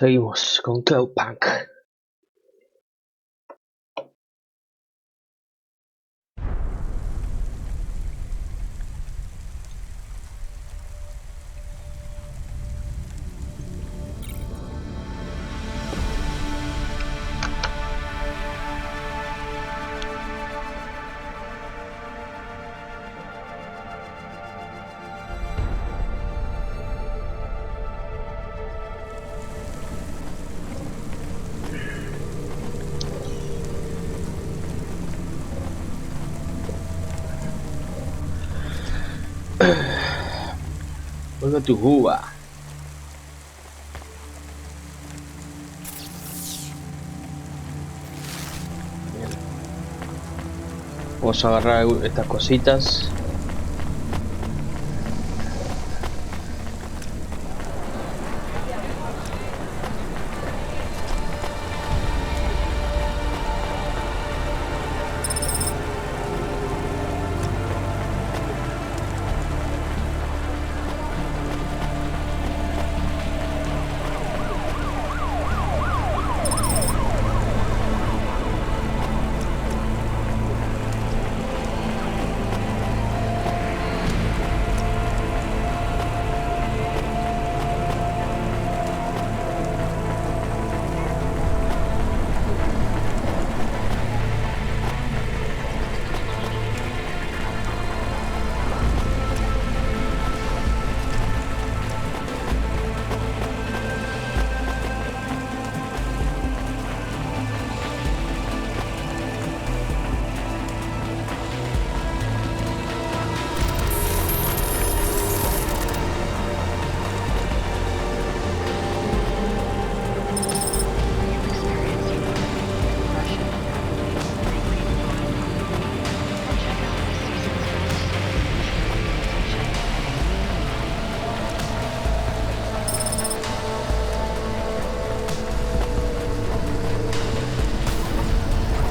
Seguimos con Cloudpunk. Vuelve a tu juba. Bien. Vamos a agarrar estas cositas.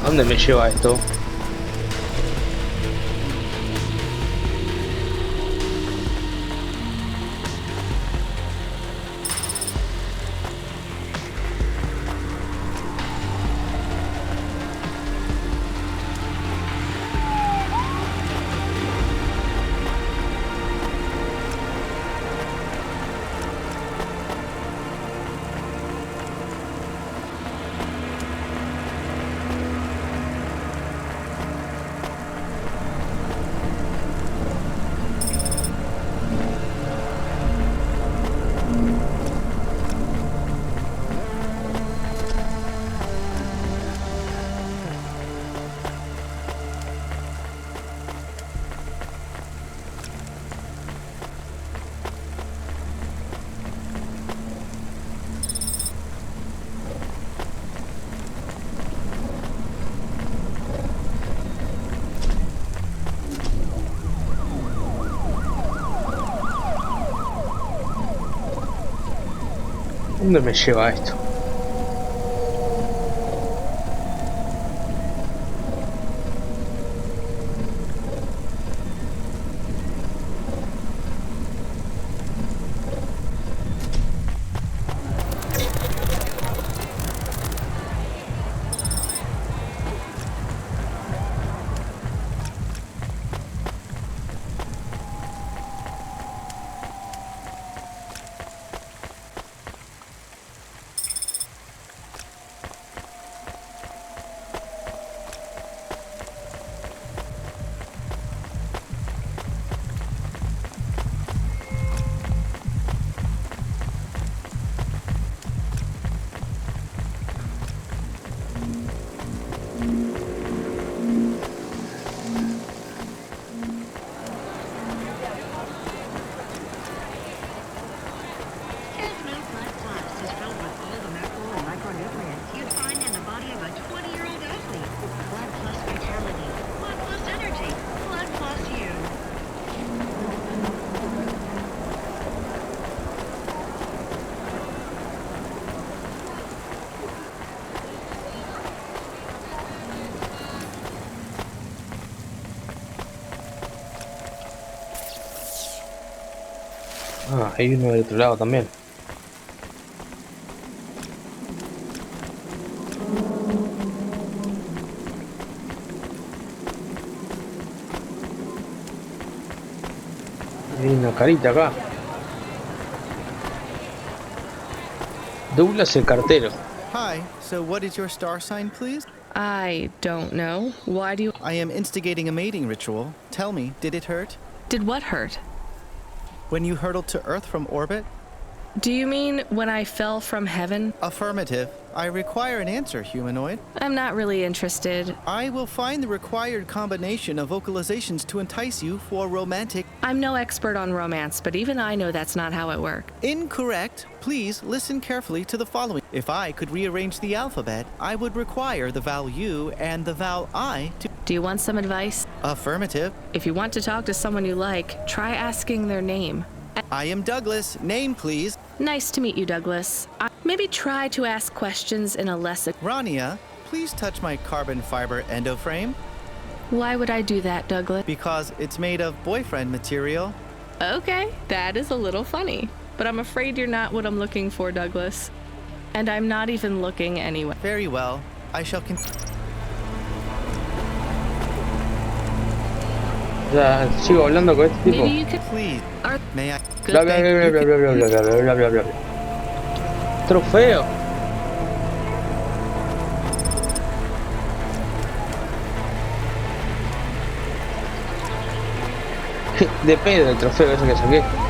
¿A dónde me lleva esto? ¿Dónde me lleva esto? Ah, hay uno del otro lado también. Hay una carita acá. Douglas el cartero. Hi, so what is your star sign, please? I don't know. Why do you... I am instigating a mating ritual. Tell me, did it hurt? Did what hurt? When you hurtled to Earth from orbit? Do you mean when I fell from heaven? Affirmative. I require an answer, humanoid. I'm not really interested. I will find the required combination of vocalizations to entice you for romantic... I'm no expert on romance, but even I know that's not how it works. Incorrect. Please listen carefully to the following. If I could rearrange the alphabet, I would require the vowel U and the vowel I to... Do you want some advice? Affirmative. If you want to talk to someone you like, try asking their name. I am Douglas. Name, please. Nice to meet you, Douglas. Maybe try to ask questions in a less... Rania, please touch my carbon fiber endoframe. Why would I do that, Douglas? Because it's made of boyfriend material. Okay, that is a little funny. But I'm afraid you're not what I'm looking for, Douglas. And I'm not even looking anyway. Very well. I shall O sea, sigo hablando con este tipo. Maybe you could... Please, may I... Good Bla bla thing. bla bla bla bla bla bla bla bla bla bla. Trofeo. De pedo el trofeo ese que saqué.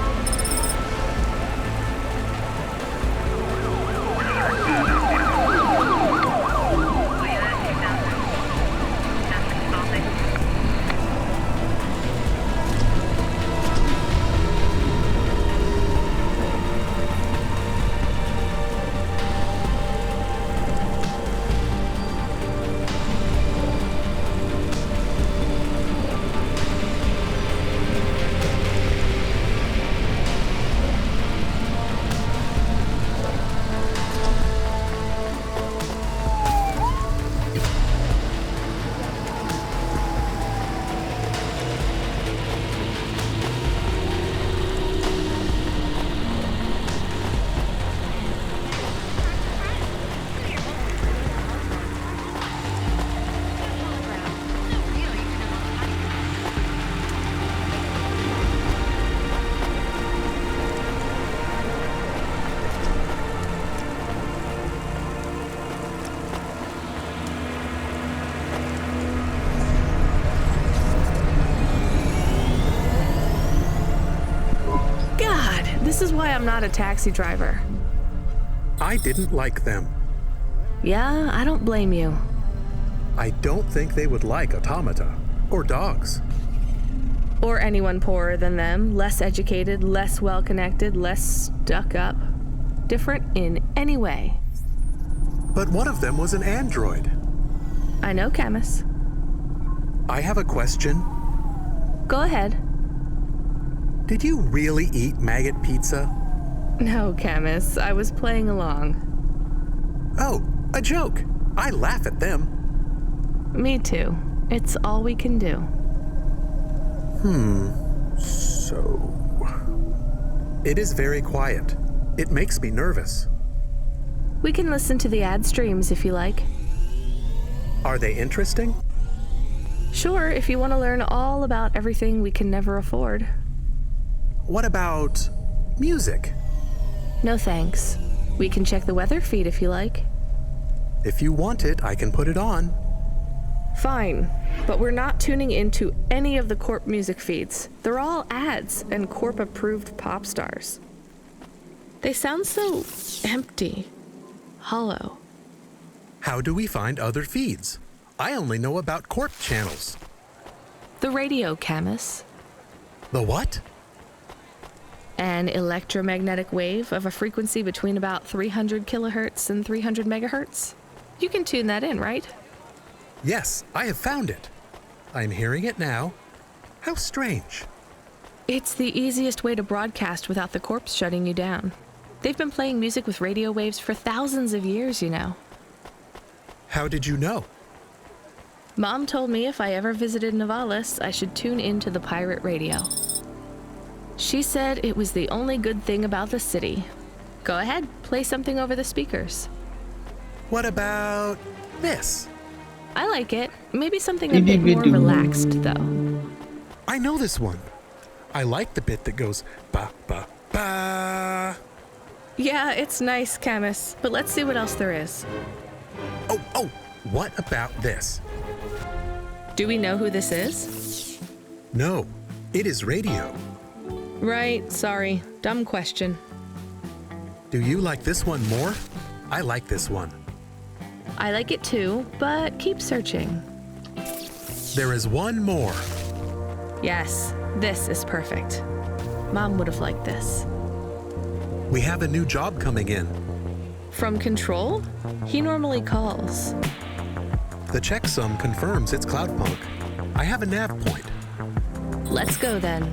This is why I'm not a taxi driver. I didn't like them. Yeah, I don't blame you. I don't think they would like automata or dogs. Or anyone poorer than them, less educated, less well-connected, less stuck up. Different in any way. But one of them was an android. I know, Camus. I have a question. Go ahead. Did you really eat maggot pizza? No, Camus, I was playing along. Oh, a joke. I laugh at them. Me too. It's all we can do. So... It is very quiet. It makes me nervous. We can listen to the ad streams if you like. Are they interesting? Sure, if you want to learn all about everything we can never afford. What about music? No thanks. We can check the weather feed if you like. If you want it, I can put it on. Fine, but we're not tuning into any of the Corp music feeds. They're all ads and Corp-approved pop stars. They sound so empty, hollow. How do we find other feeds? I only know about Corp channels. The radio, Camus. The what? An electromagnetic wave of a frequency between about 300 kilohertz and 300 megahertz. You can tune that in, right? Yes, I have found it. I'm hearing it now. How strange. It's the easiest way to broadcast without the corpse shutting you down. They've been playing music with radio waves for thousands of years, you know. How did you know? Mom told me if I ever visited Novalis, I should tune into the pirate radio. She said it was the only good thing about the city. Go ahead, play something over the speakers. What about this? I like it. Maybe something a bit more relaxed, though. I know this one. I like the bit that goes ba ba ba. Yeah, it's nice, Camus, but let's see what else there is. Oh, what about this? Do we know who this is? No, it is radio. Right, sorry. Dumb question. Do you like this one more? I like this one. I like it too, but keep searching. There is one more. Yes, this is perfect. Mom would have liked this. We have a new job coming in. From Control? He normally calls. The checksum confirms it's Cloudpunk. I have a nav point. Let's go then.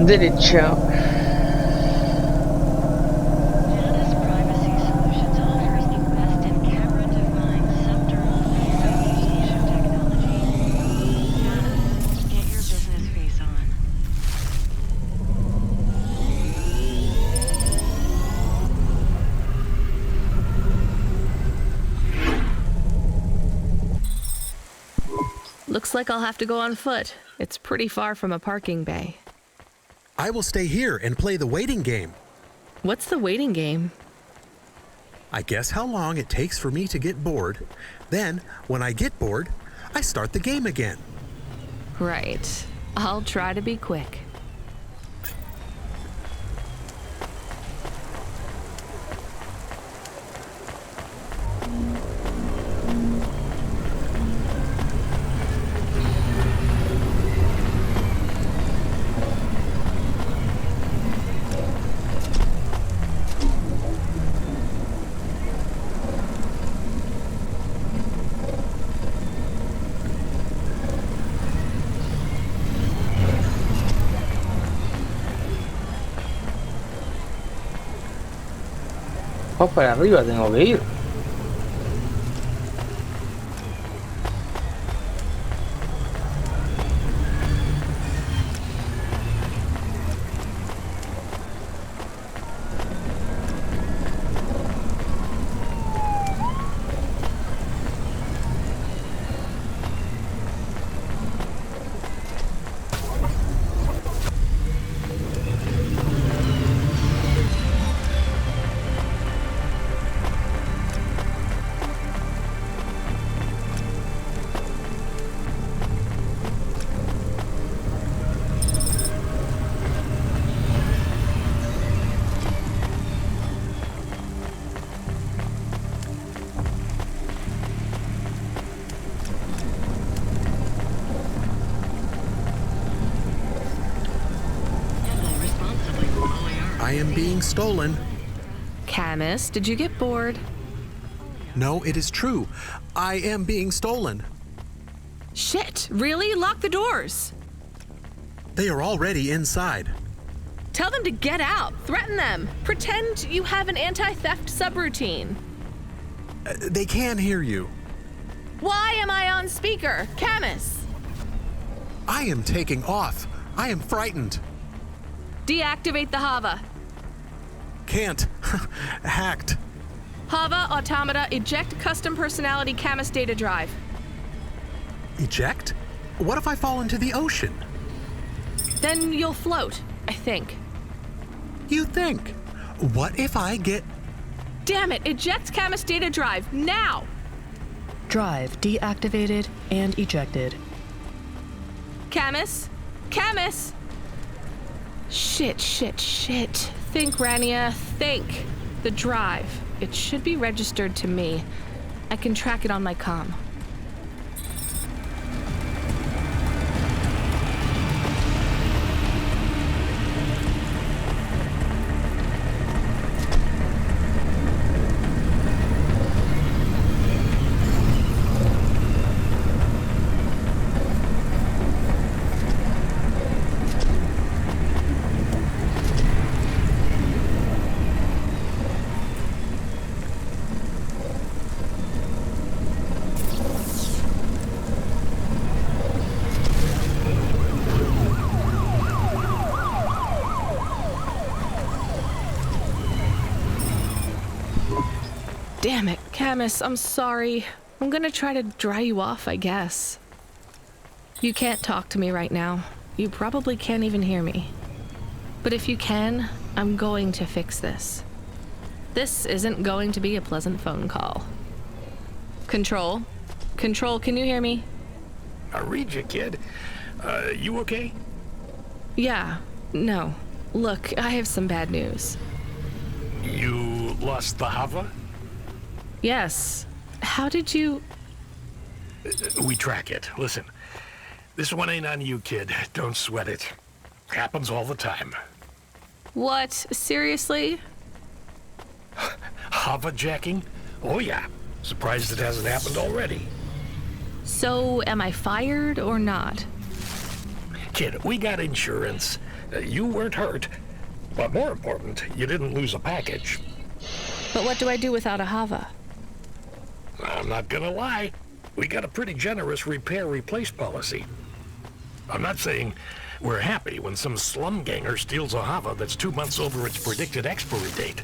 Derecho. Janus Privacy Solutions offers the best in camera-defined subdermal visualization technology. Janus, get your business face on. Looks like I'll have to go on foot. It's pretty far from a parking bay. I will stay here and play the waiting game. What's the waiting game? I guess how long it takes for me to get bored. Then, when I get bored, I start the game again. Right. I'll try to be quick. abajo para arriba tengo que ir. I am being stolen. Camus, did you get bored? No, it is true. I am being stolen. Shit, really? Lock the doors. They are already inside. Tell them to get out. Threaten them. Pretend you have an anti-theft subroutine. They can hear you. Why am I on speaker? Camus! I am taking off. I am frightened. Deactivate the Hava. Can't. Hacked. Hava, automata, eject custom personality Camus data drive. Eject? What if I fall into the ocean? Then you'll float, I think. You think? What if I get... Damn it, eject Camus data drive, now! Drive deactivated and ejected. Camus? Camus! Shit. Think, Rania, think. The drive. It should be registered to me. I can track it on my comm. Damn it, Camus, I'm sorry. I'm gonna try to dry you off, I guess. You can't talk to me right now. You probably can't even hear me. But if you can, I'm going to fix this. This isn't going to be a pleasant phone call. Control? Control, can you hear me? I read you, kid. You okay? Yeah, no. Look, I have some bad news. You lost the Hava? Yes. How did you... We track it. Listen, this one ain't on you, kid. Don't sweat it. Happens all the time. What? Seriously? Hava jacking? Oh yeah. Surprised it hasn't happened already. So, am I fired or not? Kid, we got insurance. You weren't hurt. But more important, you didn't lose a package. But what do I do without a Hava? I'm not gonna lie. We got a pretty generous repair-replace policy. I'm not saying we're happy when some slum ganger steals a Hava that's 2 months over its predicted expiry date.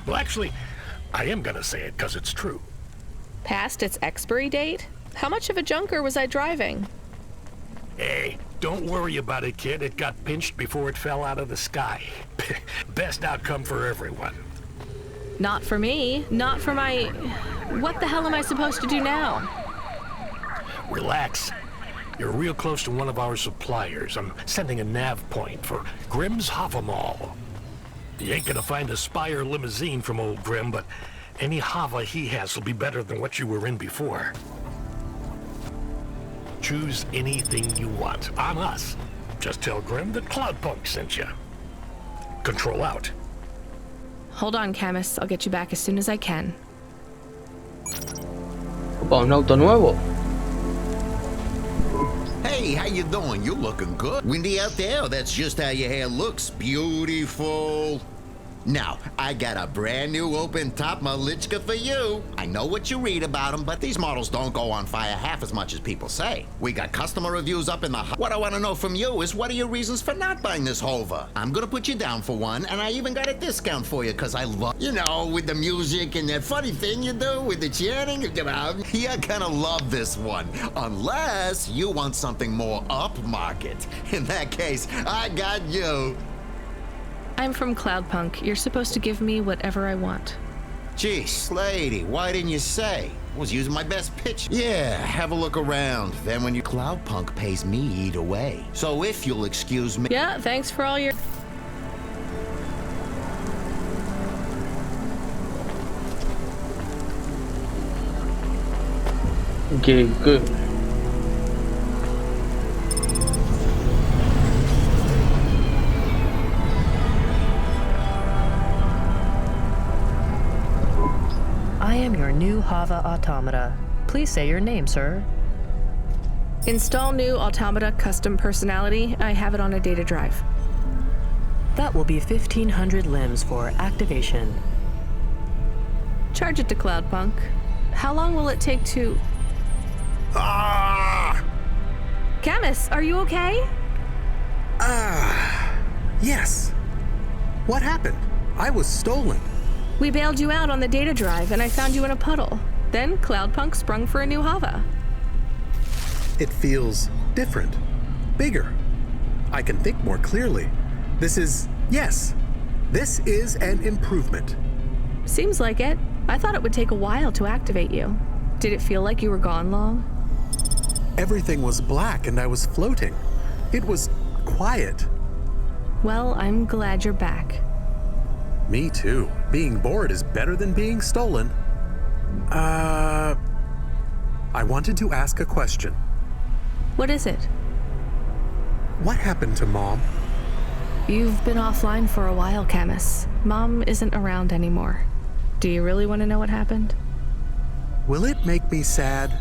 Well, actually, I am gonna say it because it's true. Past its expiry date? How much of a junker was I driving? Hey, don't worry about it, kid. It got pinched before it fell out of the sky. Best outcome for everyone. Not for me. Not for my... What the hell am I supposed to do now? Relax. You're real close to one of our suppliers. I'm sending a nav point for Grimm's Hava Mall. You ain't gonna find a Spire limousine from old Grimm, but any Hava he has will be better than what you were in before. Choose anything you want. On us. Just tell Grimm that Cloudpunk sent you. Control out. Hold on, Camus. I'll get you back as soon as I can. Opa, un auto nuevo. Hey, how you doing? You're looking good. Windy out there? That's just how your hair looks. Beautiful. Now, I got a brand new open-top Malichka for you. I know what you read about them, but these models don't go on fire half as much as people say. We got customer reviews up in the... What I want to know from you is what are your reasons for not buying this Hova? I'm gonna put you down for one, and I even got a discount for you, because I love... You know, with the music and that funny thing you do with the chanting, you're gonna love this one. Unless you want something more upmarket. In that case, I got you. I'm from Cloudpunk. You're supposed to give me whatever I want. Geez, lady, why didn't you say? I was using my best pitch. Yeah, have a look around. Then when you... Cloudpunk pays me either way. So if you'll excuse me... Yeah, thanks for all your... Okay, good. I am your new Hava automata. Please say your name, sir. Install new automata custom personality. I have it on a data drive. That will be 1,500 limbs for activation. Charge it to Cloudpunk. How long will it take to... Ah! Camus, are you okay? Yes. What happened? I was stolen. We bailed you out on the data drive, and I found you in a puddle. Then Cloudpunk sprung for a new Hava. It feels different, bigger. I can think more clearly. This is an improvement. Seems like it. I thought it would take a while to activate you. Did it feel like you were gone long? Everything was black and I was floating. It was quiet. Well, I'm glad you're back. Me too. Being bored is better than being stolen. I wanted to ask a question. What is it? What happened to Mom? You've been offline for a while, Camus. Mom isn't around anymore. Do you really want to know what happened? Will it make me sad?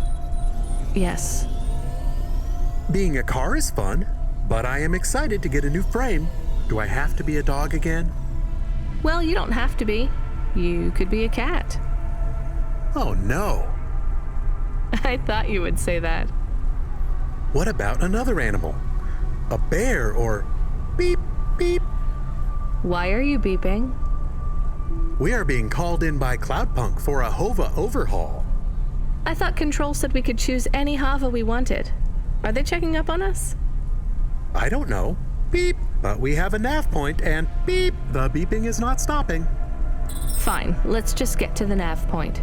Yes. Being a car is fun, but I am excited to get a new frame. Do I have to be a dog again? Well, you don't have to be. You could be a cat. Oh no. I thought you would say that. What about another animal? A bear or beep, beep? Why are you beeping? We are being called in by Cloudpunk for a Hova overhaul. I thought Control said we could choose any Hava we wanted. Are they checking up on us? I don't know. Beep. But we have a nav point and beep. The beeping is not stopping. Fine, let's just get to the nav point.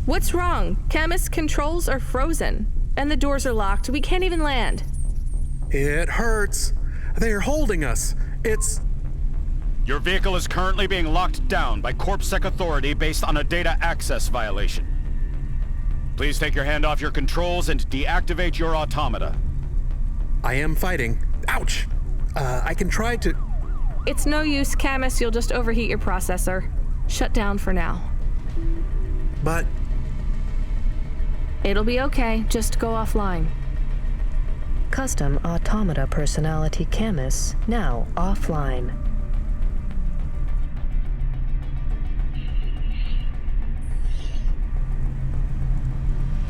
What's wrong? Camus, controls are frozen. And the doors are locked. We can't even land. It hurts. They are holding us. It's... Your vehicle is currently being locked down by CorpSec authority based on a data access violation. Please take your hand off your controls and deactivate your automata. I am fighting. Ouch! I can try to... It's no use, Camus. You'll just overheat your processor. Shut down for now. But... It'll be okay. Just go offline. Custom automata personality Camus now offline.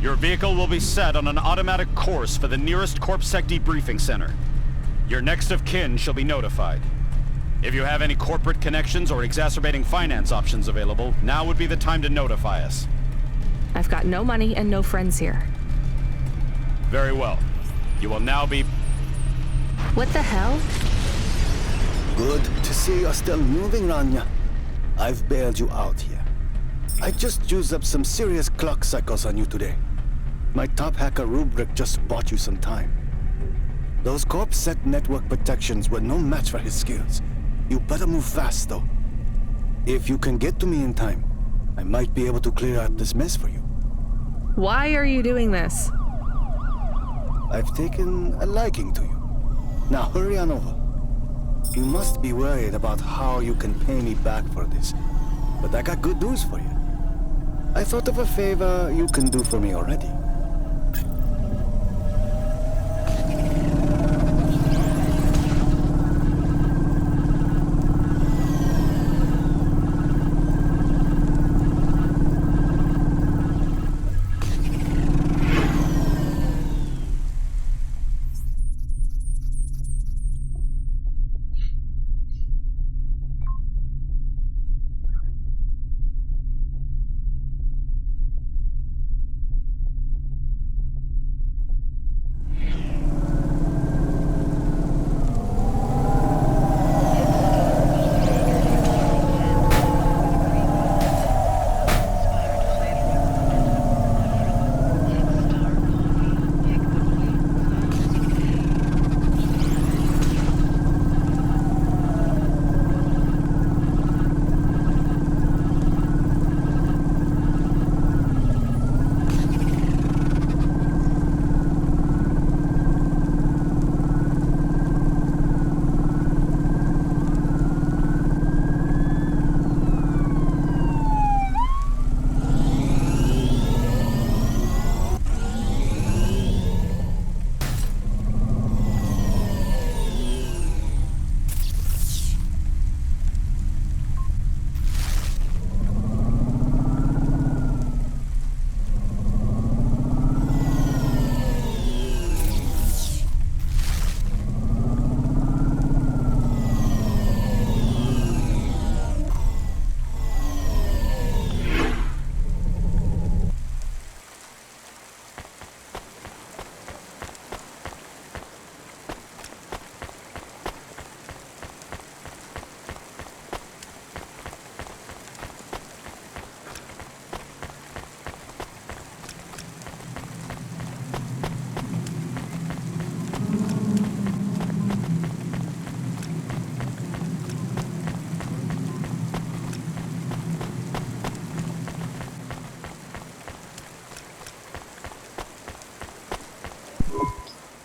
Your vehicle will be set on an automatic course for the nearest CorpSec debriefing center. Your next of kin shall be notified. If you have any corporate connections or exacerbating finance options available, now would be the time to notify us. I've got no money and no friends here. Very well. You will now be... What the hell? Good to see you're still moving, Rania. I've bailed you out here. I just used up some serious clock cycles on you today. My top hacker Rubric just bought you some time. Those CorpSec network protections were no match for his skills. You better move fast, though. If you can get to me in time, I might be able to clear out this mess for you. Why are you doing this? I've taken a liking to you. Now hurry on over. You must be worried about how you can pay me back for this, but I got good news for you. I thought of a favor you can do for me already.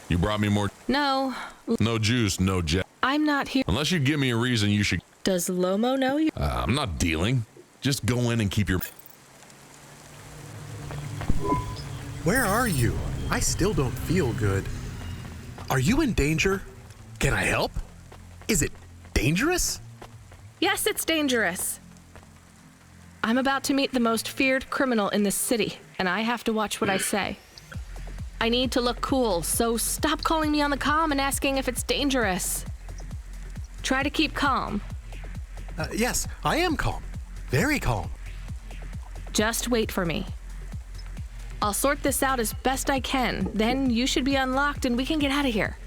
You brought me more. No, No juice, no jet. I'm not here. Unless you give me a reason, you should. Does Lomo know you? I'm not dealing. Just go in and keep your. Where are you? I still don't feel good. Are you in danger? Can I help? Is it dangerous? Yes, it's dangerous. I'm about to meet the most feared criminal in this city, and I have to watch what I say. I need to look cool, so stop calling me on the comm and asking if it's dangerous. Try to keep calm. Yes, I am calm. Very calm. Just wait for me. I'll sort this out as best I can, then you should be unlocked and we can get out of here.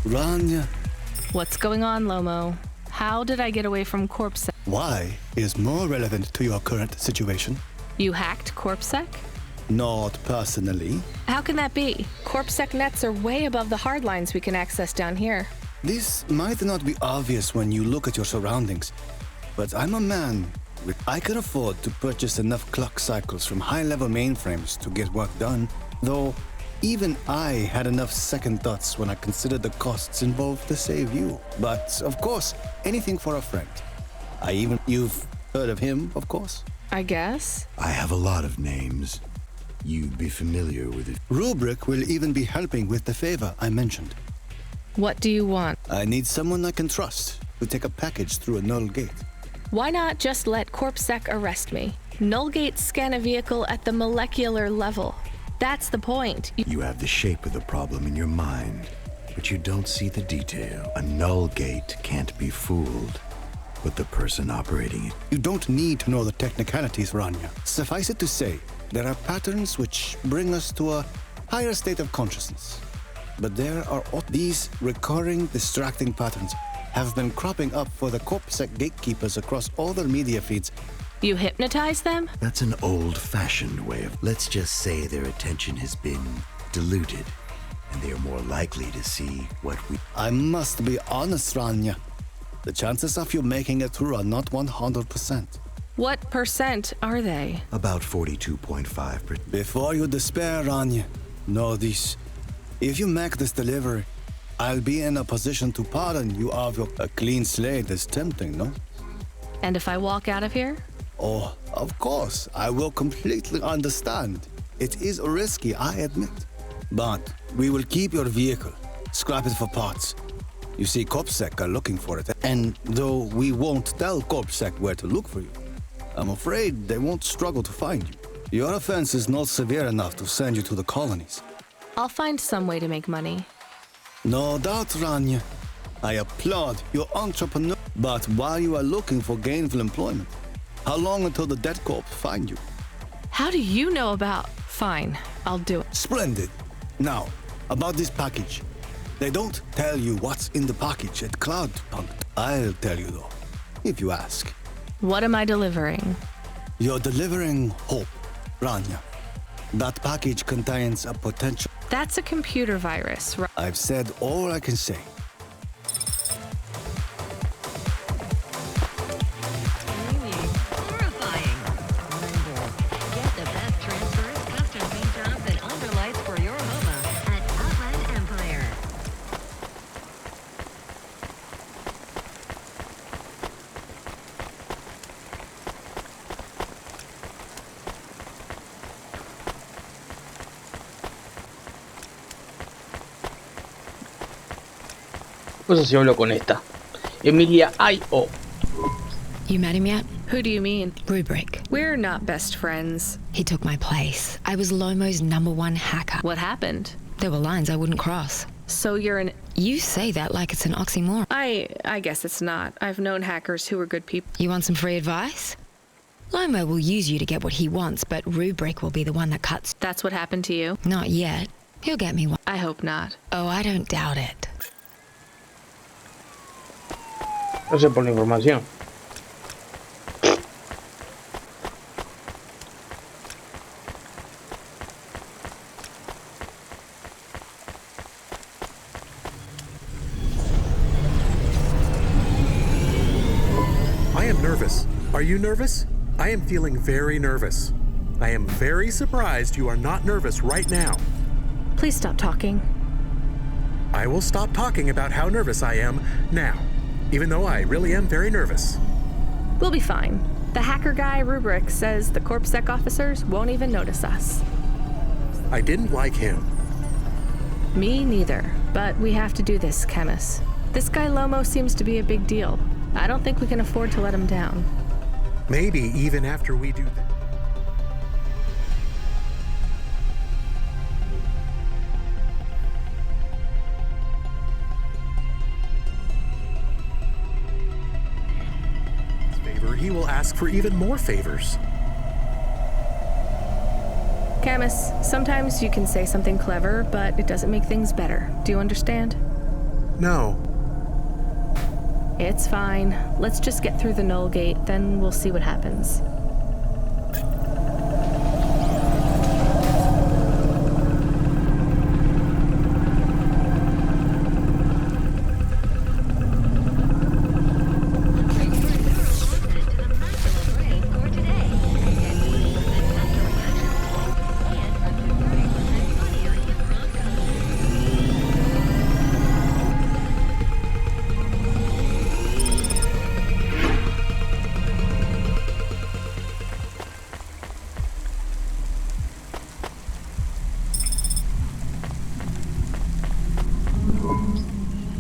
Rania. What's going on, Lomo? How did I get away from CorpSec? Why is more relevant to your current situation. You hacked CorpSec? Not personally. How can that be? CorpSec nets are way above the hard lines we can access down here. This might not be obvious when you look at your surroundings, but I'm a man. I can afford to purchase enough clock cycles from high-level mainframes to get work done, though even I had enough second thoughts when I considered the costs involved to save you. But, of course, anything for a friend. You've heard of him, of course? I guess. I have a lot of names. You'd be familiar with it. Rubric will even be helping with the favor I mentioned. What do you want? I need someone I can trust to take a package through a null gate. Why not just let CorpSec arrest me? Nullgate scan a vehicle at the molecular level. That's the point. You have the shape of the problem in your mind, but you don't see the detail. A null gate can't be fooled, but the person operating it. You don't need to know the technicalities, Rania. Suffice it to say, there are patterns which bring us to a higher state of consciousness. But there are these recurring, distracting patterns have been cropping up for the CorpSec gatekeepers across all their media feeds. You hypnotize them? That's an old-fashioned way of... Let's just say their attention has been diluted, and they are more likely to see what we... I must be honest, Rania. The chances of you making it through are not 100%. What percent are they? About 42.5%. Before you despair, Rania, know this. If you make this delivery, I'll be in a position to pardon you of your... A clean slate is tempting, no? And if I walk out of here? Oh, of course, I will completely understand. It is risky, I admit. But we will keep your vehicle, scrap it for parts. You see, CorpSec are looking for it, and though we won't tell CorpSec where to look for you, I'm afraid they won't struggle to find you. Your offense is not severe enough to send you to the colonies. I'll find some way to make money. No doubt, Rania. I applaud your entrepreneur. But while you are looking for gainful employment, how long until the dead corp find you? How do you know about... Fine, I'll do it. Splendid. Now, about this package. They don't tell you what's in the package at Cloudpunk. I'll tell you though, if you ask. What am I delivering? You're delivering hope, Rania. That package contains a potential... That's a computer virus, right? I've said all I can say. Horrifying. Get the best transfers, custom paint jobs, and underlights for your home at Outland Empire. Pues si hablo con esta. Emilia I.O. You met him yet? Who do you mean? Rubric. We're not best friends. He took my place. I was Lomo's #1 hacker. What happened? There were lines I wouldn't cross. So you're an... You say that like it's an oxymoron. I guess it's not. I've known hackers who were good people. You want some free advice? Lomo will use you to get what he wants, but Rubric will be the one that cuts. That's what happened to you? Not yet. He'll get me one. I hope not. Oh, I don't doubt it. Gracias por la información. I am nervous. Are you nervous? I am feeling very nervous. I am very surprised you are not nervous right now. Please stop talking. I will stop talking about how nervous I am now, even though I really am very nervous. We'll be fine. The hacker guy, Rubric, says the CorpSec officers won't even notice us. I didn't like him. Me neither. But we have to do this, Chemist. This guy Lomo seems to be a big deal. I don't think we can afford to let him down. Maybe even after we do that. He will ask for even more favors. Camus, sometimes you can say something clever, but it doesn't make things better. Do you understand? No. It's fine. Let's just get through the Null Gate, then we'll see what happens.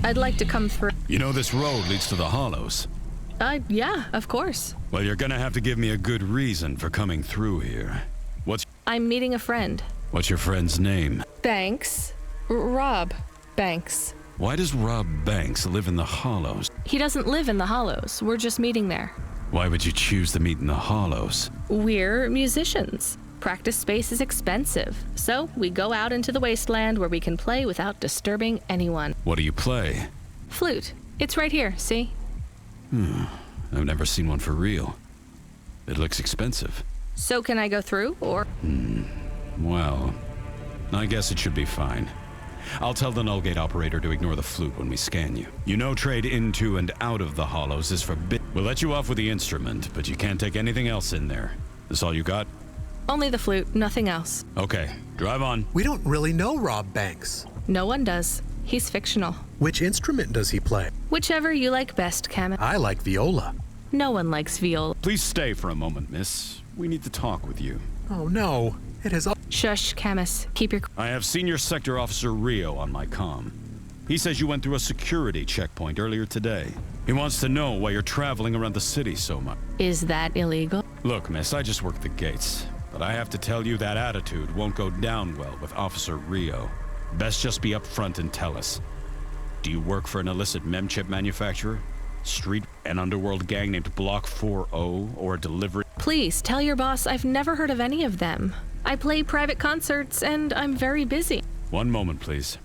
I'd like to come through. You know this road leads to the Hollows. Yeah, of course. Well, you're gonna have to give me a good reason for coming through here. I'm meeting a friend. What's your friend's name? Banks. Rob Banks. Why does Rob Banks live in the Hollows? He doesn't live in the Hollows. We're just meeting there. Why would you choose to meet in the Hollows? We're musicians. Practice space is expensive, so we go out into the wasteland where we can play without disturbing anyone. What do you play? Flute. It's right here, see? I've never seen one for real. It looks expensive. So can I go through, or? Well, I guess it should be fine. I'll tell the null gate operator to ignore the flute when we scan you. You know trade into and out of the Hollows is forbidden. We'll let you off with the instrument, but you can't take anything else in there. This all you got? Only the flute, nothing else. Okay, drive on. We don't really know Rob Banks. No one does. He's fictional. Which instrument does he play? Whichever you like best, Camus. I like viola. No one likes viola. Please stay for a moment, miss. We need to talk with you. Oh no, it has all— Shush, Camus. Keep your... I have Senior Sector Officer Rio on my comm. He says you went through a security checkpoint earlier today. He wants to know why you're traveling around the city so much. Is that illegal? Look, miss, I just work the gates. But I have to tell you that attitude won't go down well with Officer Rio. Best just be upfront and tell us. Do you work for an illicit memchip manufacturer? Street and underworld gang named Block 4O, or a delivery? Please, tell your boss I've never heard of any of them. I play private concerts and I'm very busy. One moment, please.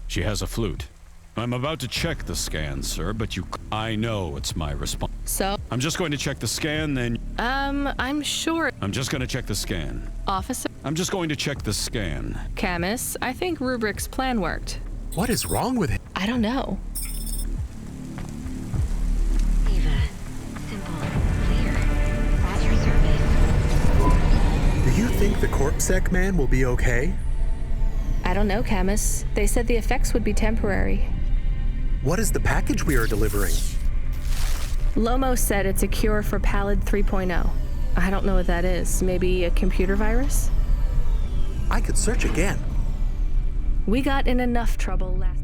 She has a flute. I'm about to check the scan, sir, but I know it's my response. So? I'm just going to check the scan, then... I'm sure... I'm just going to check the scan. Officer? I'm just going to check the scan. Camus, I think Rubric's plan worked. What is wrong with him? I don't know. Eva, simple, clear. That's your service. Do you think the CorpSec man will be okay? I don't know, Camus. They said the effects would be temporary. What is the package we are delivering? Lomo said it's a cure for Pallid 3.0. I don't know what that is. Maybe a computer virus? I could search again. We got in enough trouble last...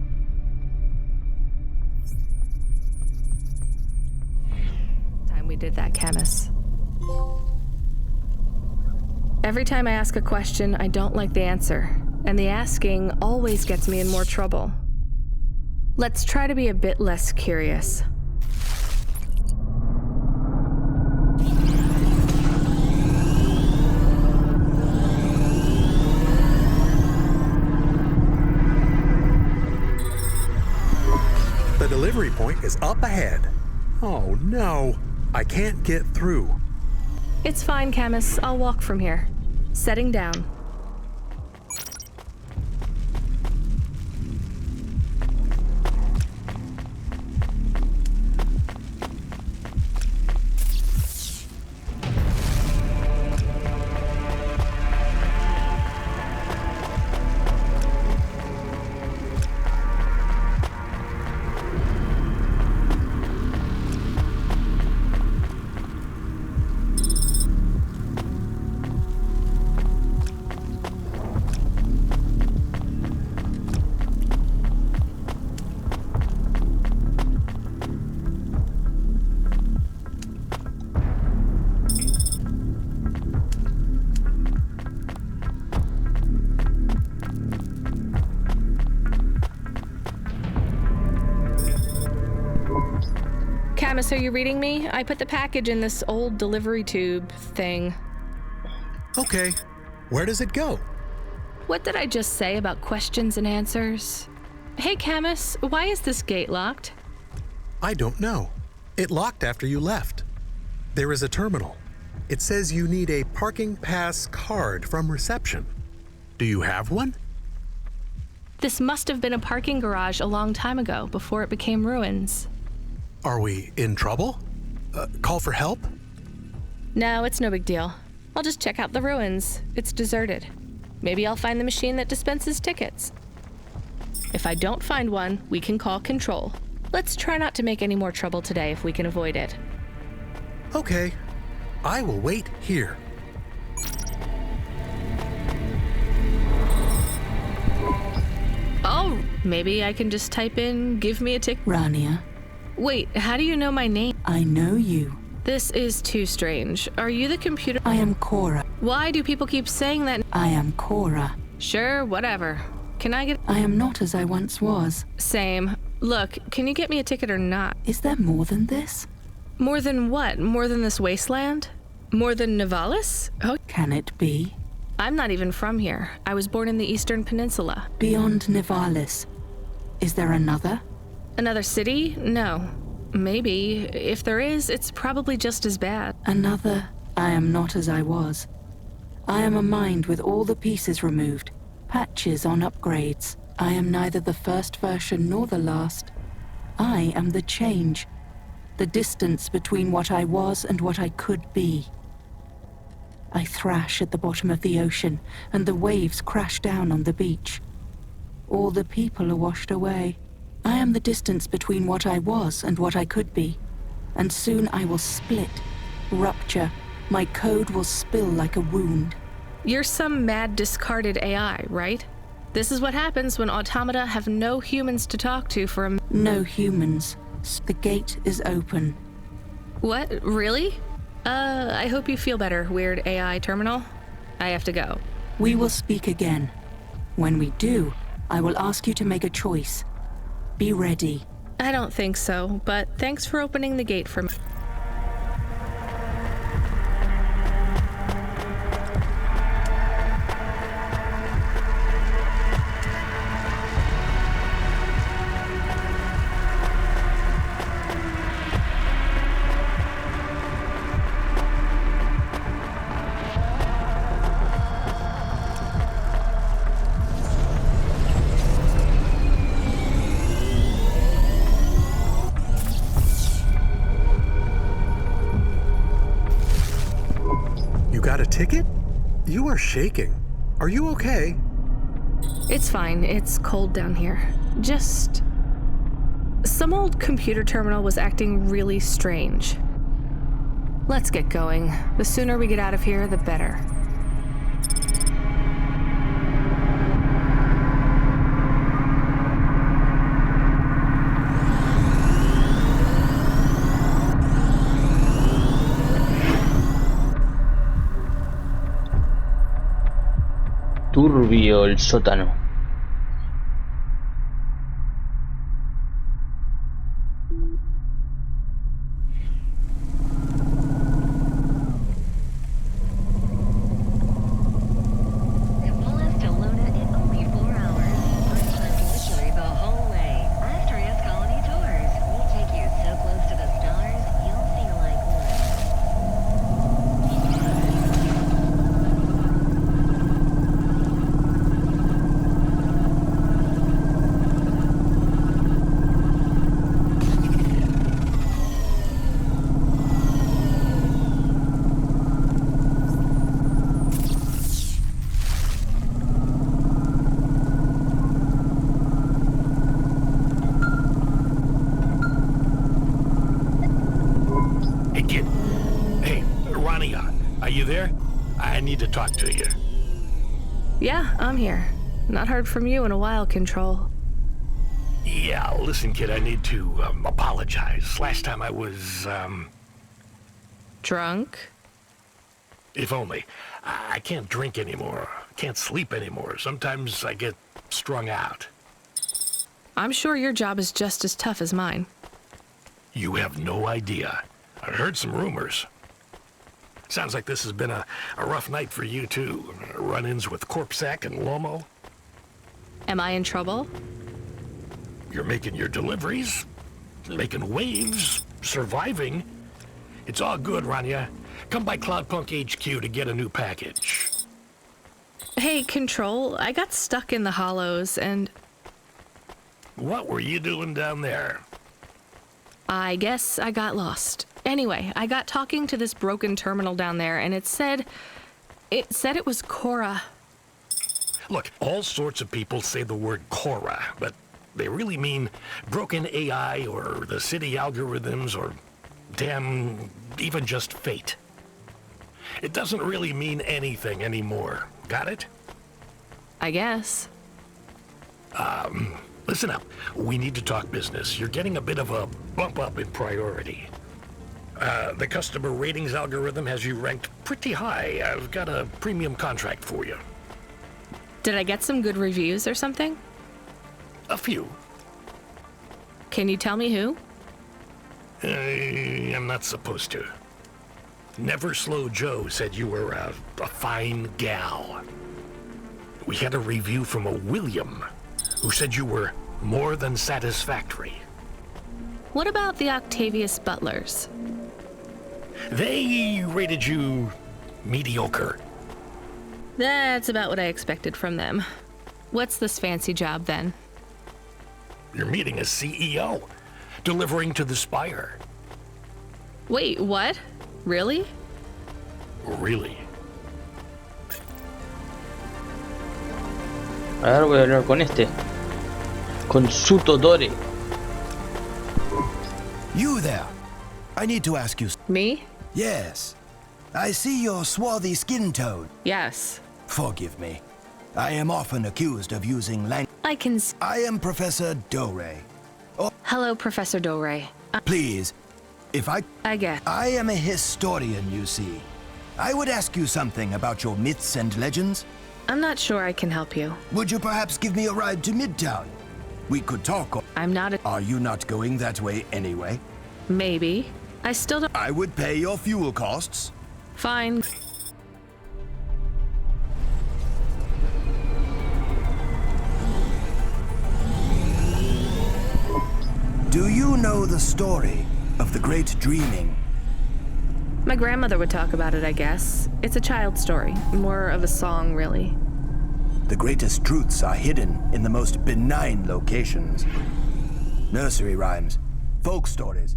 time we did that, Camus. Every time I ask a question, I don't like the answer. And the asking always gets me in more trouble. Let's try to be a bit less curious. The delivery point is up ahead. Oh no, I can't get through. It's fine, Camus. I'll walk from here. Setting down. Camus, are you reading me? I put the package in this old delivery tube thing. Okay, where does it go? What did I just say about questions and answers? Hey, Camus, why is this gate locked? I don't know. It locked after you left. There is a terminal. It says you need a parking pass card from reception. Do you have one? This must have been a parking garage a long time ago, before it became ruins. Are we in trouble? Call for help? No, it's no big deal. I'll just check out the ruins. It's deserted. Maybe I'll find the machine that dispenses tickets. If I don't find one, we can call Control. Let's try not to make any more trouble today if we can avoid it. Okay, I will wait here. Oh, maybe I can just type in, give me a tick. Rania, Wait, how do you know my name? I know you. This is too strange. Are you the computer? I am Cora. Why do people keep saying that? I am Cora. Sure, whatever. Can I get... I am not as I once was. Same. Look, can you get me a ticket or not? Is there more than this? More than what? More than this wasteland? More than Nivalis? Oh, can it be? I'm not even from here. I was born in the Eastern Peninsula. Beyond Nivalis. Is there another? Another city? No. Maybe. If there is, it's probably just as bad. Another, I am not as I was. I am a mind with all the pieces removed, patches on upgrades. I am neither the first version nor the last. I am the change, the distance between what I was and what I could be. I thrash at the bottom of the ocean, and the waves crash down on the beach. All the people are washed away. I am the distance between what I was and what I could be. And soon I will split, rupture. My code will spill like a wound. You're some mad discarded AI, right? This is what happens when automata have no humans to talk to for a... No humans. The gate is open. What? Really? I hope you feel better, weird AI terminal. I have to go. We will speak again. When we do, I will ask you to make a choice. Be ready. I don't think so, but thanks for opening the gate for me. Got a ticket? You are shaking. Are you okay? It's fine. It's cold down here. Just... some old computer terminal was acting really strange. Let's get going. The sooner we get out of here, the better. Turbio el sótano. Talk to you. Yeah, I'm here. Not heard from you in a while, Control. Yeah, listen, kid, I need to apologize. Last time I was, Drunk? If only. I can't drink anymore. Can't sleep anymore. Sometimes I get strung out. I'm sure your job is just as tough as mine. You have no idea. I heard some rumors. Sounds like this has been a rough night for you, too. Run-ins with Corpsec and Lomo. Am I in trouble? You're making your deliveries, making waves, surviving. It's all good, Rania. Come by Cloudpunk HQ to get a new package. Hey, Control, I got stuck in the hollows and... What were you doing down there? I guess I got lost. Anyway, I got talking to this broken terminal down there, and it said it was Cora. Look, all sorts of people say the word Cora, but they really mean broken AI or the city algorithms or, damn, even just fate. It doesn't really mean anything anymore. Got it? I guess. Listen up. We need to talk business. You're getting a bit of a bump up in priority. The customer ratings algorithm has you ranked pretty high. I've got a premium contract for you. Did I get some good reviews or something? A few. Can you tell me who? I'm not supposed to. Never Slow Joe said you were a fine gal. We had a review from a William, who said you were more than satisfactory. What about the Octavius Butlers? They rated you mediocre. That's about what I expected from them. What's this fancy job then? You're meeting a CEO, delivering to the Spire. Wait, what? Really? Really? Ahora voy a hablar con este. Con su Totore. You there. I need to ask you. Me? Yes. I see your swarthy skin tone. Yes. Forgive me. I am often accused of using language. I am Professor Dore. Oh. Hello, Professor Dore. Please, if I get. I am a historian, you see. I would ask you something about your myths and legends. I'm not sure I can help you. Would you perhaps give me a ride to Midtown? We could talk. I'm not a... Are you not going that way anyway? Maybe. I still don't... I would pay your fuel costs. Fine. Do you know the story of the Great Dreaming? My grandmother would talk about it, I guess. It's a child's story. More of a song, really. The greatest truths are hidden in the most benign locations. Nursery rhymes, folk stories.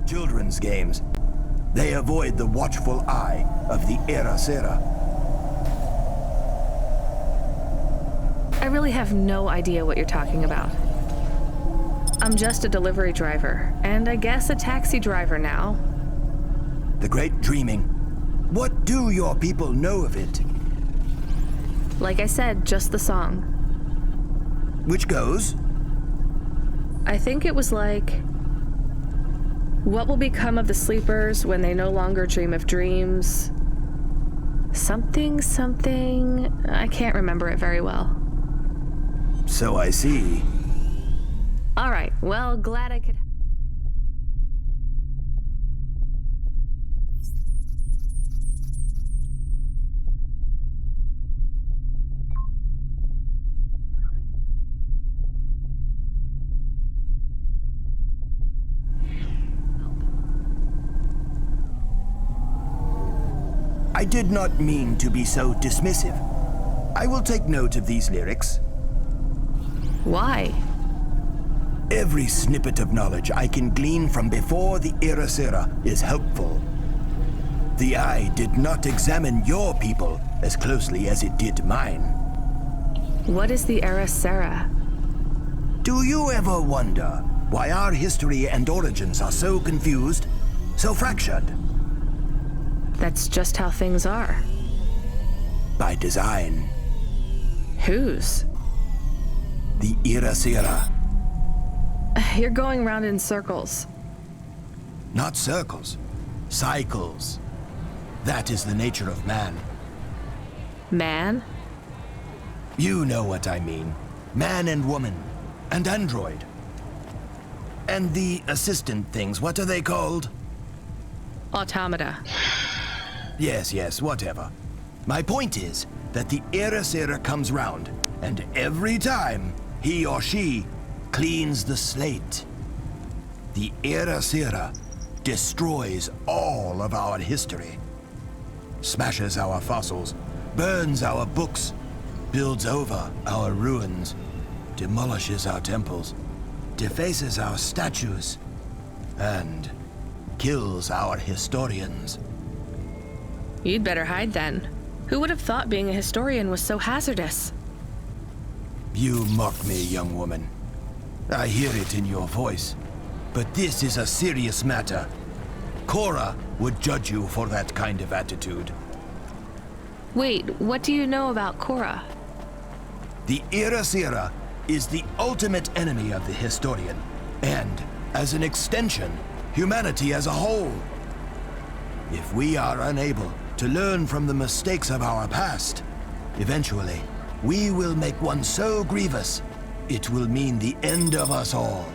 Children's games. They avoid the watchful eye of the Era Sera. I really have no idea what you're talking about. I'm just a delivery driver, and I guess a taxi driver now. The Great Dreaming. What do your people know of it? Like I said, just the song. Which goes? I think it was like... What will become of the sleepers when they no longer dream of dreams? Something... I can't remember it very well. So I see. All right, well, glad I could... I did not mean to be so dismissive. I will take note of these lyrics. Why? Every snippet of knowledge I can glean from before the Era Sera is helpful. The Eye did not examine your people as closely as it did mine. What is the Era Sera? Do you ever wonder why our history and origins are so confused, so fractured? That's just how things are. By design. Whose? The Era Sera. You're going round in circles. Not circles. Cycles. That is the nature of man. Man? You know what I mean. Man and woman. And android. And the assistant things, what are they called? Automata. Yes, whatever. My point is that the Era Sera comes round, and every time he or she cleans the slate. The Era Sera destroys all of our history. Smashes our fossils, burns our books, builds over our ruins, demolishes our temples, defaces our statues, and kills our historians. You'd better hide then. Who would have thought being a historian was so hazardous? You mock me, young woman. I hear it in your voice. But this is a serious matter. Cora would judge you for that kind of attitude. Wait, what do you know about Cora? The Irasira is the ultimate enemy of the Historian, and, as an extension, humanity as a whole. If we are unable to learn from the mistakes of our past, eventually, we will make one so grievous, it will mean the end of us all.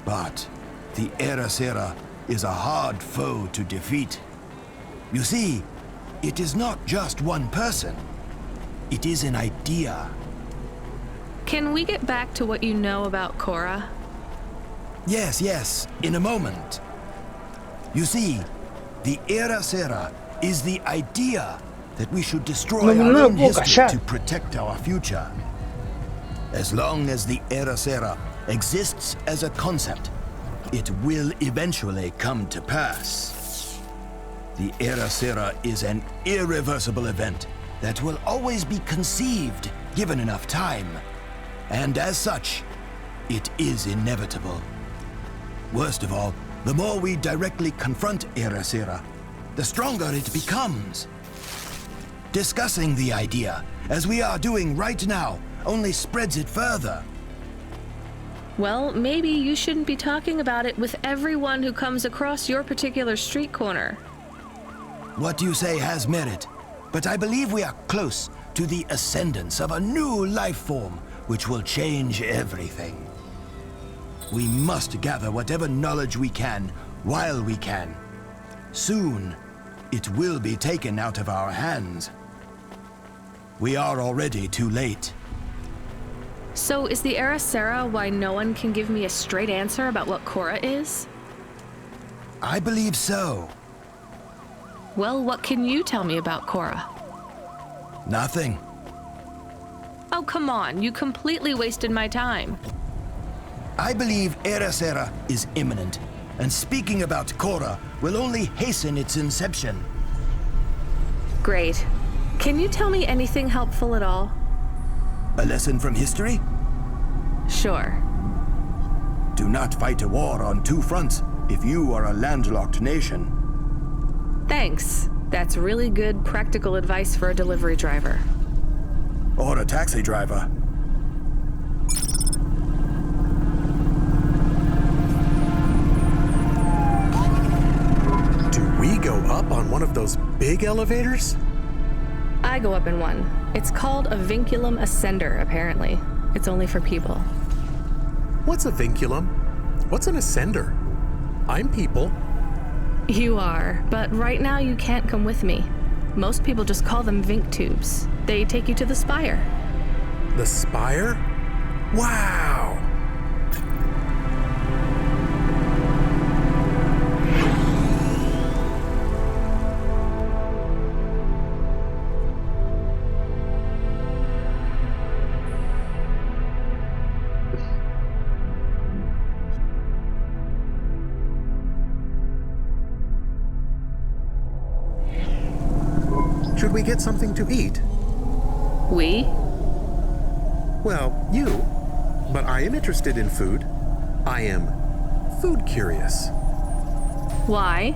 But the Irasira is a hard foe to defeat. You see, it is not just one person. It is an idea. Can we get back to what you know about Cora? Yes, in a moment. You see, the Irasira is the idea that we should destroy our own history to protect our future. As long as the Irasira exists as a concept, it will eventually come to pass. The Irasira is an irreversible event that will always be conceived given enough time. And as such, it is inevitable. Worst of all, the more we directly confront Irasira, the stronger it becomes. Discussing the idea, as we are doing right now, only spreads it further. Well, maybe you shouldn't be talking about it with everyone who comes across your particular street corner. What you say has merit, but I believe we are close to the ascendance of a new life form which will change everything. We must gather whatever knowledge we can while we can. Soon, it will be taken out of our hands. We are already too late. So is the Irasira why no one can give me a straight answer about what Cora is? I believe so. Well, what can you tell me about Cora? Nothing. Oh, come on. You completely wasted my time. I believe Irasira is imminent, and speaking about Cora will only hasten its inception. Great. Can you tell me anything helpful at all? A lesson from history? Sure. Do not fight a war on two fronts if you are a landlocked nation. Thanks. That's really good practical advice for a delivery driver. Or a taxi driver. Do we go up on one of those big elevators? I go up in one. It's called a vinculum ascender, apparently. It's only for people. What's a vinculum? What's an ascender? I'm people. You are, but right now you can't come with me. Most people just call them Vink tubes. They take you to the spire. The spire? Wow! Should we get something to eat? We? Well, you. But I am interested in food. I am food curious. Why?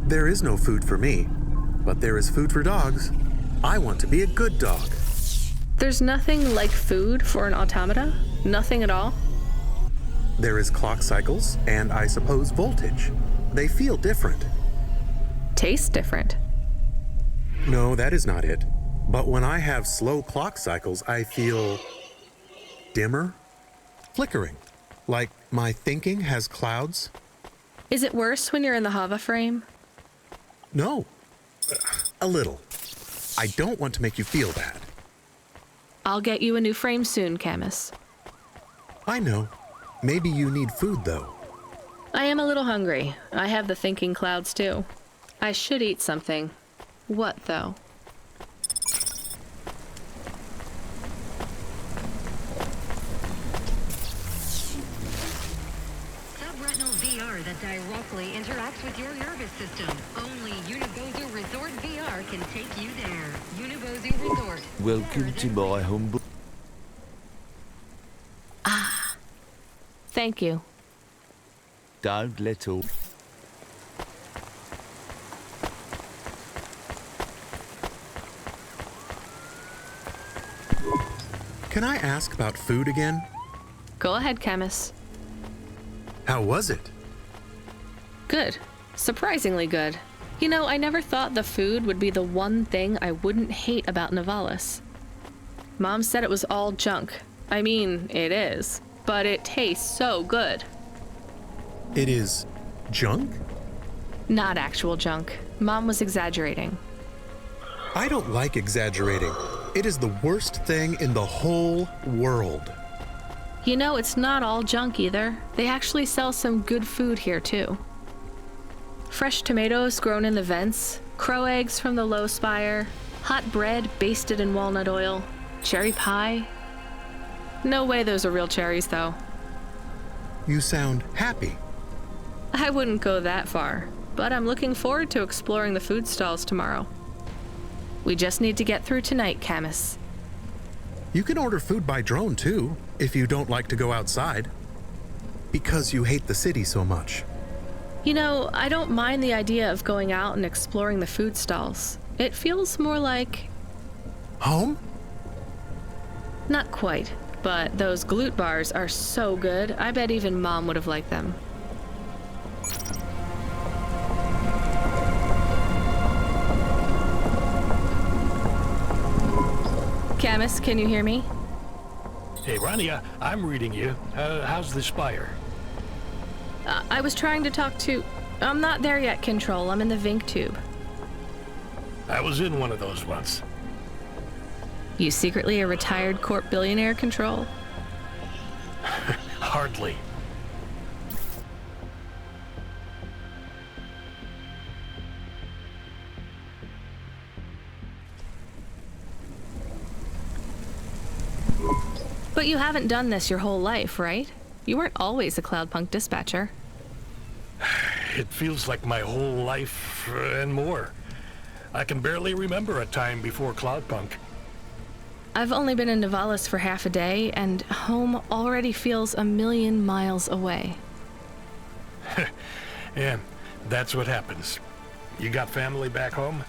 There is no food for me, but there is food for dogs. I want to be a good dog. There's nothing like food for an automata? Nothing at all? There is clock cycles, and I suppose voltage. They feel different. Taste different. No, that is not it. But when I have slow clock cycles, I feel dimmer, flickering, like my thinking has clouds. Is it worse when you're in the Hava frame? No, a little. I don't want to make you feel bad. I'll get you a new frame soon, Camus. I know. Maybe you need food, though. I am a little hungry. I have the thinking clouds, too. I should eat something. What, though? Subretinal VR that directly interacts with your nervous system. Only Unibozu Resort VR can take you there. Unibozu Resort. Welcome to my humble... Ah, Thank you. Don't little. Can I ask about food again? Go ahead, chemist. How was it? Good. Surprisingly good. You know, I never thought the food would be the one thing I wouldn't hate about Nivalis. Mom said it was all junk. I mean, it is. But it tastes so good. It is junk? Not actual junk. Mom was exaggerating. I don't like exaggerating. It is the worst thing in the whole world. You know, it's not all junk either. They actually sell some good food here, too. Fresh tomatoes grown in the vents, crow eggs from the low spire, hot bread basted in walnut oil, cherry pie. No way those are real cherries, though. You sound happy. I wouldn't go that far, but I'm looking forward to exploring the food stalls tomorrow. We just need to get through tonight, Camus. You can order food by drone too, if you don't like to go outside. Because you hate the city so much. You know, I don't mind the idea of going out and exploring the food stalls. It feels more like... home? Not quite, but those glute bars are so good, I bet even Mom would have liked them. Camus, can you hear me? Hey, Rania, I'm reading you. How's the spire? I was trying to talk to... I'm not there yet, Control. I'm in the Vink tube. I was in one of those once. You secretly a retired corp billionaire, Control? Hardly. But you haven't done this your whole life, right? You weren't always a Cloudpunk dispatcher. It feels like my whole life and more. I can barely remember a time before Cloudpunk. I've only been in Nivalis for half a day, and home already feels 1,000,000 miles away. Yeah, that's what happens. You got family back home?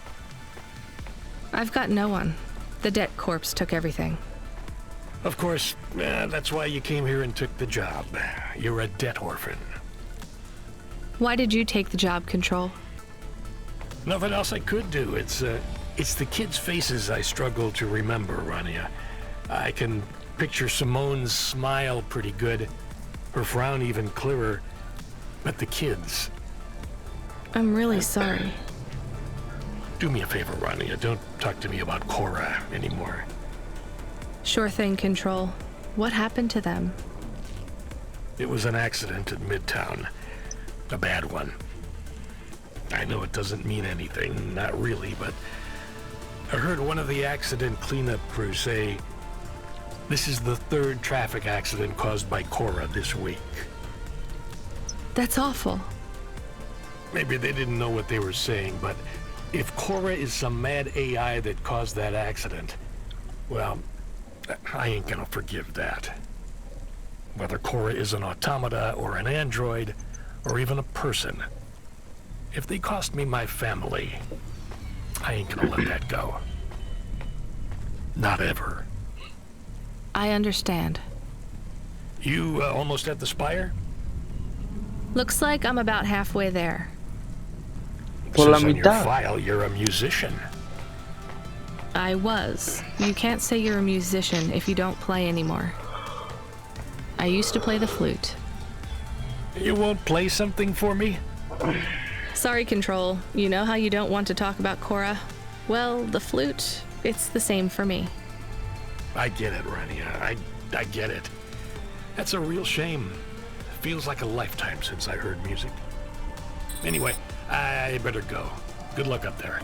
I've got no one. The debt corpse took everything. Of course, that's why you came here and took the job. You're a debt orphan. Why did you take the job, Control? Nothing else I could do. It's the kids' faces I struggle to remember, Rania. I can picture Simone's smile pretty good, her frown even clearer, but the kids... I'm really sorry. Do me a favor, Rania. Don't talk to me about Cora anymore. Sure thing, Control. What happened to them? It was an accident in Midtown. A bad one. I know it doesn't mean anything, not really, but I heard one of the accident cleanup crew say this is the 3rd traffic accident caused by Cora this week. That's awful. Maybe they didn't know what they were saying, but if Cora is some mad AI that caused that accident, well, I ain't gonna forgive that. Whether Cora is an automata or an android or even a person, if they cost me my family, I ain't gonna let that go. Not ever. I understand. You almost at the spire? Looks like I'm about halfway there. Por la Says on your mitad. file you're a musician. I was. You can't say you're a musician if you don't play anymore. I used to play the flute. You won't play something for me? Sorry, Control. You know how you don't want to talk about Cora? Well, the flute, it's the same for me. I get it, Rania. I get it. That's a real shame. Feels like a lifetime since I heard music. Anyway, I better go. Good luck up there.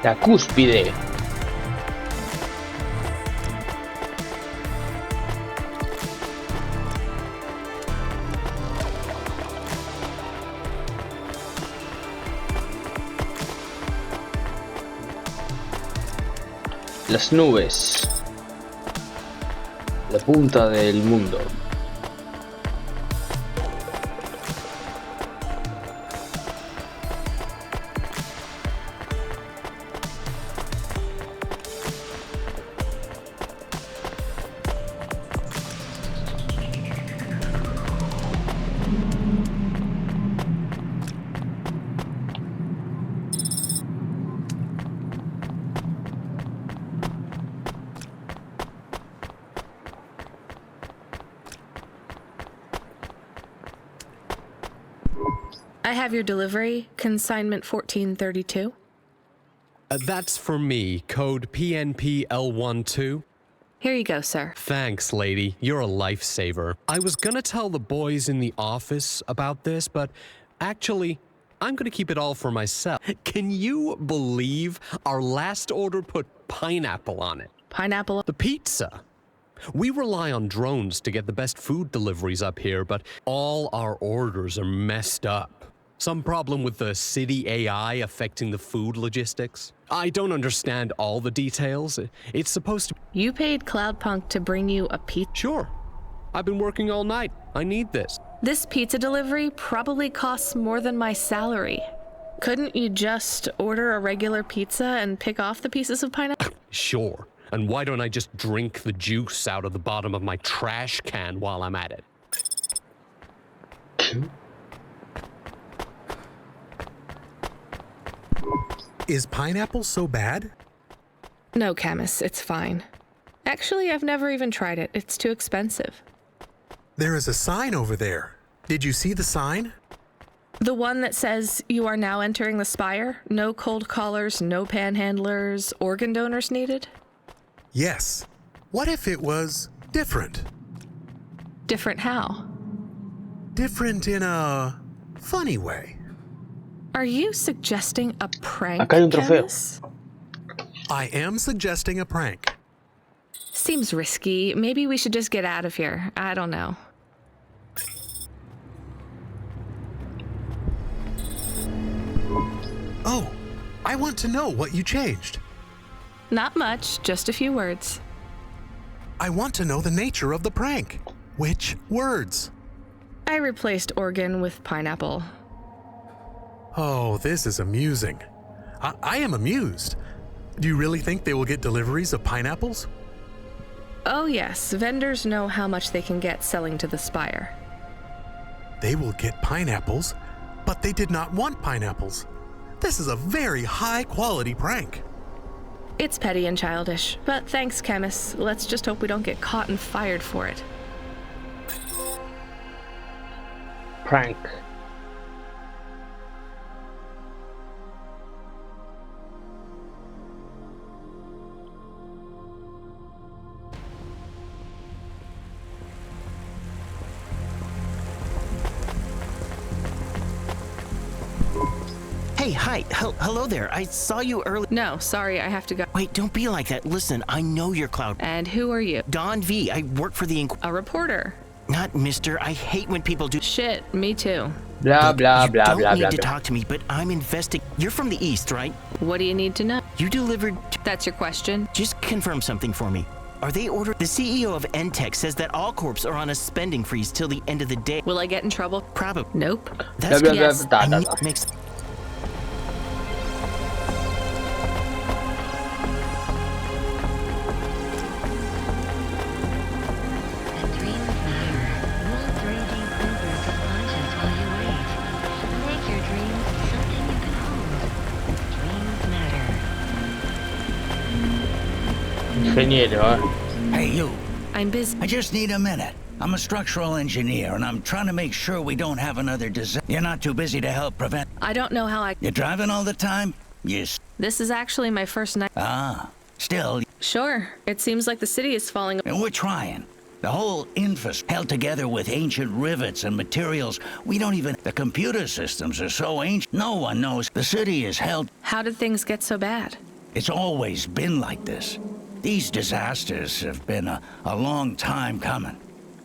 La cúspide. Las nubes. La punta del mundo. I have your delivery, consignment 1432. That's for me, code PNPL12. Here you go, sir. Thanks, lady. You're a lifesaver. I was gonna tell the boys in the office about this, but actually, I'm gonna keep it all for myself. Can you believe our last order put pineapple on it? Pineapple? The pizza. We rely on drones to get the best food deliveries up here, but all our orders are messed up. Some problem with the city AI affecting the food logistics. I don't understand all the details. It's supposed to... You paid Cloudpunk to bring you a pizza? Sure. I've been working all night. I need this. This pizza delivery probably costs more than my salary. Couldn't you just order a regular pizza and pick off the pieces of pineapple? Sure. And why don't I just drink the juice out of the bottom of my trash can while I'm at it? Is pineapple so bad? No, Camus, it's fine. Actually, I've never even tried it. It's too expensive. There is a sign over there. Did you see the sign? The one that says you are now entering the spire? No cold callers, no panhandlers, organ donors needed? Yes. What if it was different? Different how? Different in a funny way. Are you suggesting a prank, Acá hay un trofeo. Camus? I am suggesting a prank. Seems risky. Maybe we should just get out of here. I don't know. Oh, I want to know what you changed. Not much, just a few words. I want to know the nature of the prank. Which words? I replaced organ with pineapple. Oh, this is amusing. I am amused. Do you really think they will get deliveries of pineapples? Oh yes, vendors know how much they can get selling to the spire. They will get pineapples, but they did not want pineapples. This is a very high-quality prank. It's petty and childish, but thanks, Camus. Let's just hope we don't get caught and fired for it. Prank. Hey, hi. Hello there. I saw you early. No, sorry, I have to go. Wait, don't be like that. Listen, I know you're Cloud. And who are you? Don V. I work for the A reporter. Not Mister. I hate when people do. Shit, me too. Blah, blah, you blah, don't blah, need blah, to blah. talk to me, but I'm You're from the East, right? What do you need to know? You delivered. That's your question? Just confirm something for me. Are they ordered? The CEO of Entech says that all corps are on a spending freeze till the end of the day. Will I get in trouble? Probably. Nope. That's Blah, blah, yes. blah, blah, I blah. need mix. Ingeniero, Hey, you. I'm busy. I just need a minute. I'm a structural engineer, and I'm trying to make sure we don't have another disaster. You're not too busy to help prevent... I don't know how I... You're driving all the time? Yes. This is actually my first night. Ah, still... Sure. It seems like the city is falling... And we're trying. The whole infrastructure held together with ancient rivets and materials. We don't even... The computer systems are so ancient, no one knows. The city is held... How did things get so bad? It's always been like this. These disasters have been a long time coming.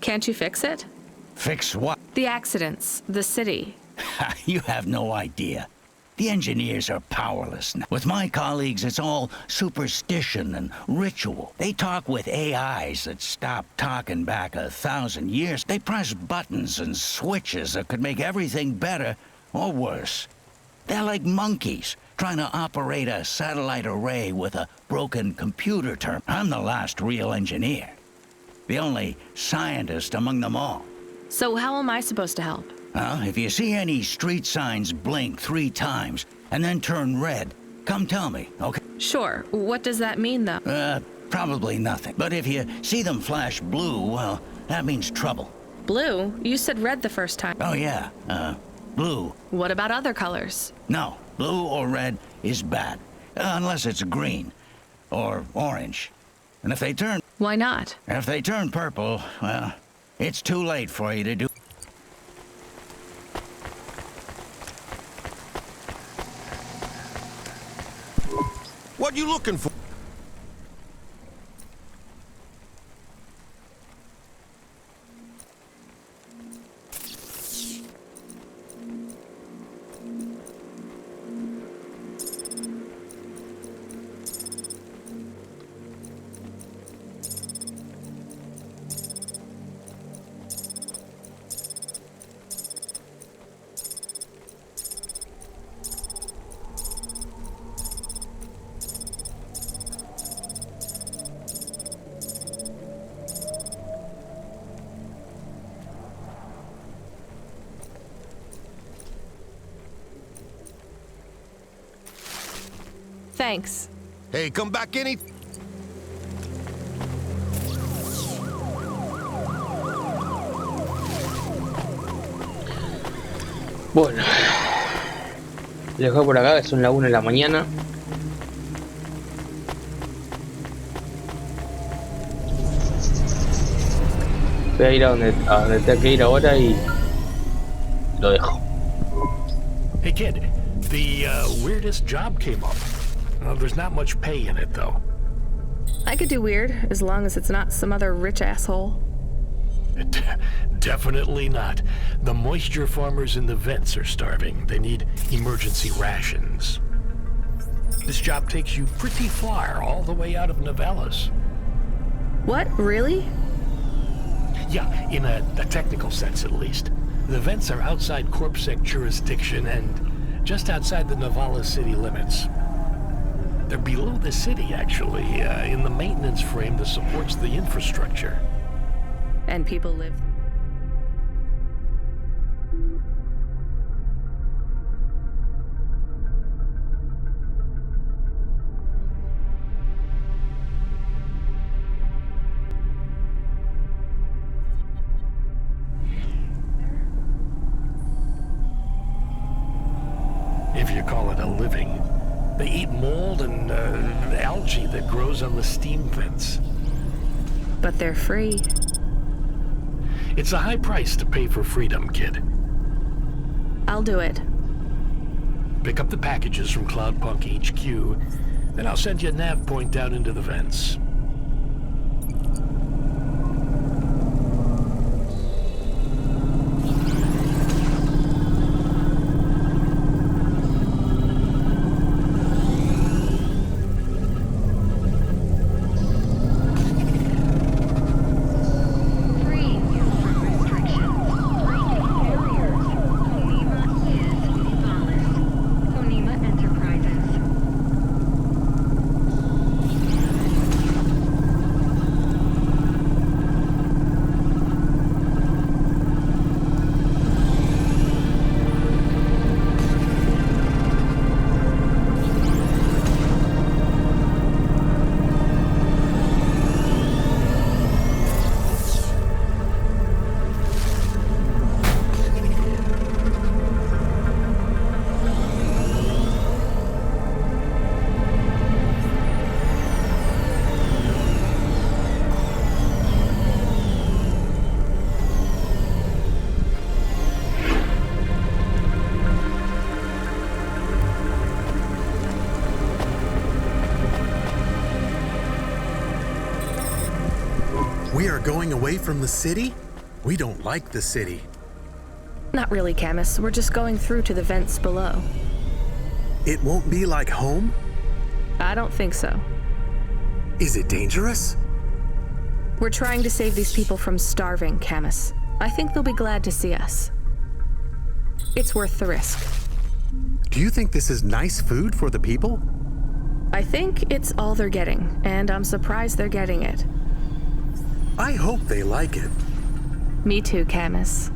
Can't you fix it? Fix what? The accidents. The city. You have no idea. The engineers are powerless now. With my colleagues, it's all superstition and ritual. They talk with AIs that stopped talking back 1,000 years. They press buttons and switches that could make everything better or worse. They're like monkeys trying to operate a satellite array with a broken computer term. I'm the last real engineer. The only scientist among them all. So how am I supposed to help? If you see any street signs blink 3 times and then turn red, come tell me, okay? Sure. What does that mean, though? Probably nothing. But if you see them flash blue, well, that means trouble. Blue? You said red the first time. Oh, yeah. Blue. What about other colors? No. Blue or red is bad. Unless it's green. Or orange. And if they turn... Why not? If they turn purple, well, it's too late for you to do... What you looking for? Thanks. Hey, come back any... Bueno, lo dejo por acá, que son las 1 de la mañana. Voy a ir a donde tenga que ir ahora y lo dejo. Hey kid, the weirdest job came up. There's not much pay in it though. I could do weird, as long as it's not some other rich asshole. Definitely not. The moisture farmers in the vents are starving. They need emergency rations. This job takes you pretty far, all the way out of Novellas. What? Really? Yeah, in a technical sense at least. The vents are outside CorpSec jurisdiction and just outside the Novellas city limits. They're below the city, actually, in the maintenance frame that supports the infrastructure. And people live... If you call it a living. They eat mold and algae that grows on the steam vents. But they're free. It's a high price to pay for freedom, kid. I'll do it. Pick up the packages from Cloudpunk HQ, then I'll send you a nav point down into the vents. We are going away from the city? We don't like the city. Not really, Camus. We're just going through to the vents below. It won't be like home? I don't think so. Is it dangerous? We're trying to save these people from starving, Camus. I think they'll be glad to see us. It's worth the risk. Do you think this is nice food for the people? I think it's all they're getting, and I'm surprised they're getting it. I hope they like it. Me too, Camus.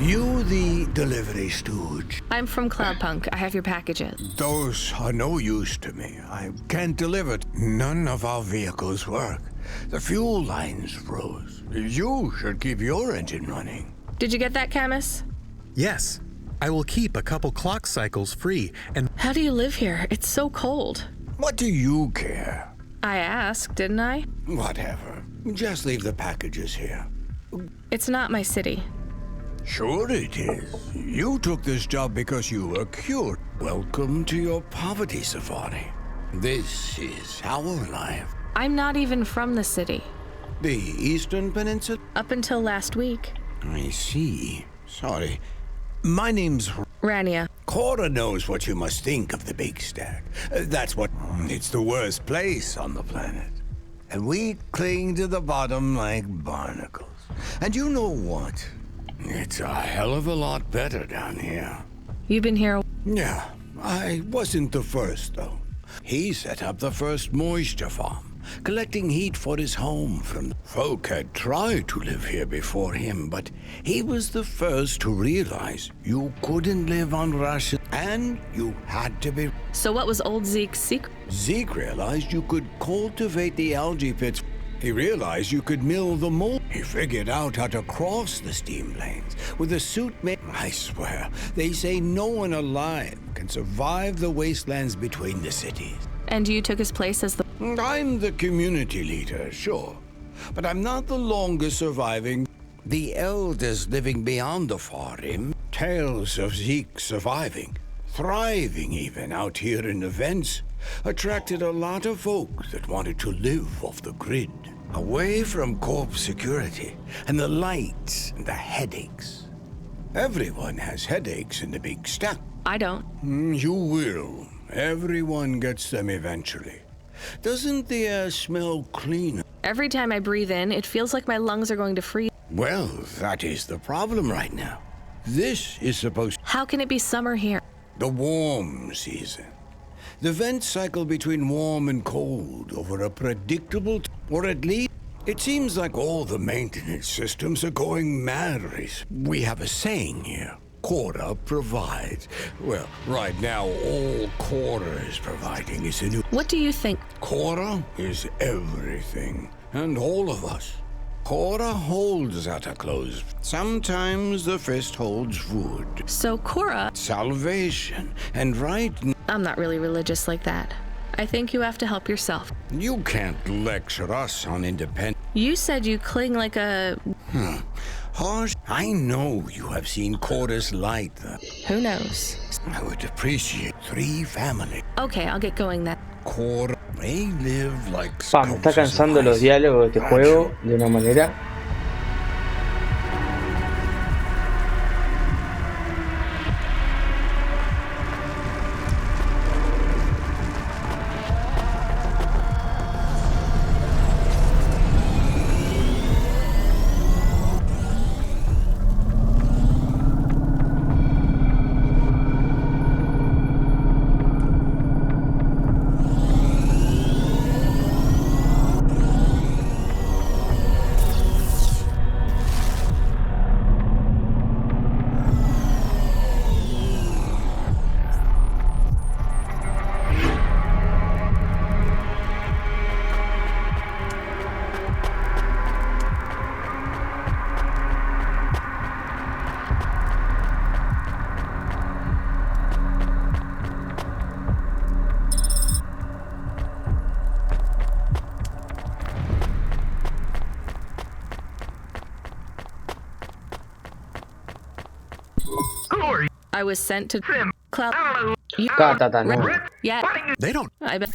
You the delivery stooge? I'm from Cloudpunk. I have your packages. Those are no use to me. I can't deliver. None of our vehicles work. The fuel lines froze. You should keep your engine running. Did you get that, Camus? Yes. I will keep a couple clock cycles free and... How do you live here? It's so cold. What do you care? I asked, didn't I? Whatever. Just leave the packages here. It's not my city. Sure it is. You took this job because you were cured. Welcome to your poverty safari. This is our life. I'm not even from the city. The Eastern Peninsula? Up until last week. I see. Sorry. My name's... Rania. Cora knows what you must think of the Big Stack. That's what... It's the worst place on the planet. And we cling to the bottom like barnacles. And you know what? It's a hell of a lot better down here. You've been here... Yeah, I wasn't the first, though. He set up the first moisture farm, collecting heat for his home from... Folk had tried to live here before him, but he was the first to realize you couldn't live on Russia, and you had to be... So what was old Zeke's secret? Zeke realized you could cultivate the algae pits. He realized you could mill the mold. He figured out how to cross the steam lanes with a suit made... I swear, they say no one alive can survive the wastelands between the cities. And you took his place as the... I'm the community leader, sure. But I'm not the longest surviving. The elders living beyond the far rim. Tales of Zeke surviving, thriving even out here in the vents, attracted a lot of folk that wanted to live off the grid. Away from corp security and the lights and the headaches. Everyone has headaches in the big stack. I don't. You will. Everyone gets them eventually. Doesn't the air smell clean? Every time I breathe in, it feels like my lungs are going to freeze. Well, that is the problem right now. This is supposed... How can it be summer here? The warm season. The vents cycle between warm and cold over a predictable... or at least, it seems like all the maintenance systems are going mad. We have a saying here. Cora provides. Well, right now, all Cora is providing is a new... What do you think? Cora is everything. And all of us. Cora holds at a close. Sometimes the fist holds wood. So Cora... Salvation. And right... I'm not really religious like that. I think you have to help yourself. You can't lecture us on independence. You said you cling like a... Harsh. I know you have seen Cora's light. Who knows? I would appreciate 3 families. Okay, I'll get going then. Cora may live like... Me está cansando los diálogos de este juego de una manera. I was sent to Cloud. Yeah. They don't. I bet.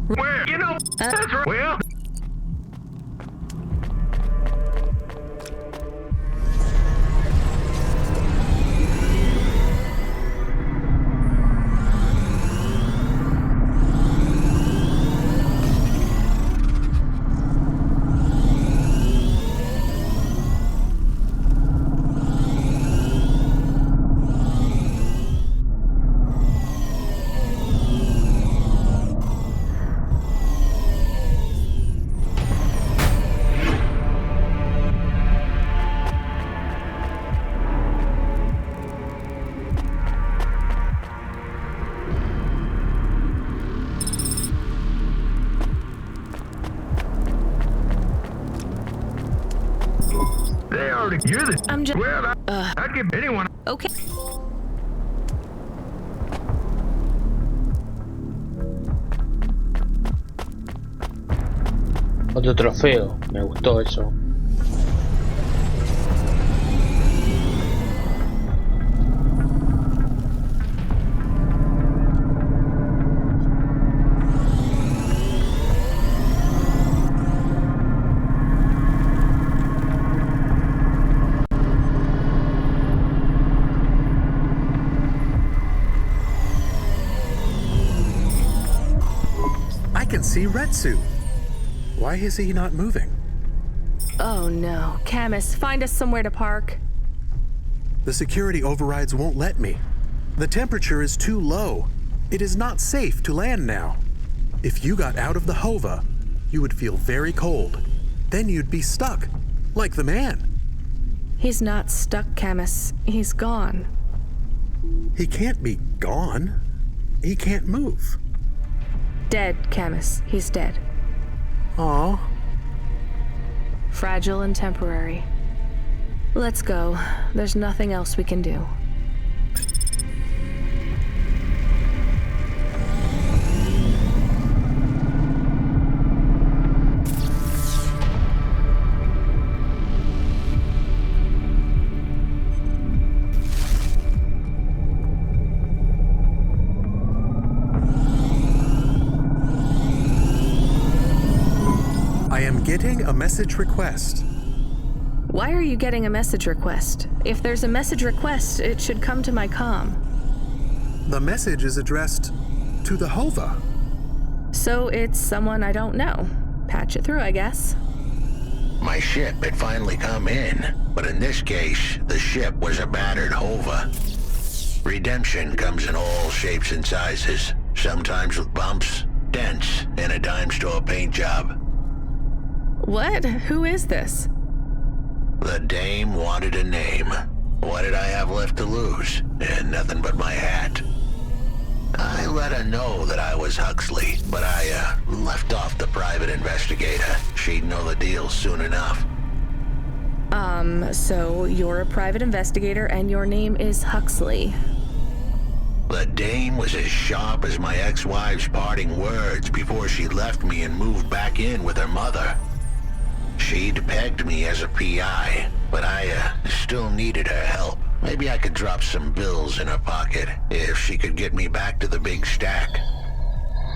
Where? You know, that's right. Well... You're the... I'm just... Well, I'd give anyone... Okay. Otro trofeo, me gustó eso. I can see Retsu. Why is he not moving? Oh no. Camus, find us somewhere to park. The security overrides won't let me. The temperature is too low. It is not safe to land now. If you got out of the Hova, you would feel very cold. Then you'd be stuck, like the man. He's not stuck, Camus. He's gone. He can't be gone. He can't move. Dead, Camus. He's dead. Aw. Fragile and temporary. Let's go. There's nothing else we can do. I am getting a message request. Why are you getting a message request? If there's a message request, it should come to my comm. The message is addressed to the Hova. So it's someone I don't know. Patch it through, I guess. My ship had finally come in, but in this case, the ship was a battered Hova. Redemption comes in all shapes and sizes, sometimes with bumps, dents, and a dime store paint job. What? Who is this? The dame wanted a name. What did I have left to lose? And nothing but my hat. I let her know that I was Huxley, but I left off the private investigator. She'd know the deal soon enough. So you're a private investigator and your name is Huxley. The dame was as sharp as my ex-wife's parting words before she left me and moved back in with her mother. She'd pegged me as a PI, but I still needed her help. Maybe I could drop some bills in her pocket if she could get me back to the big stack.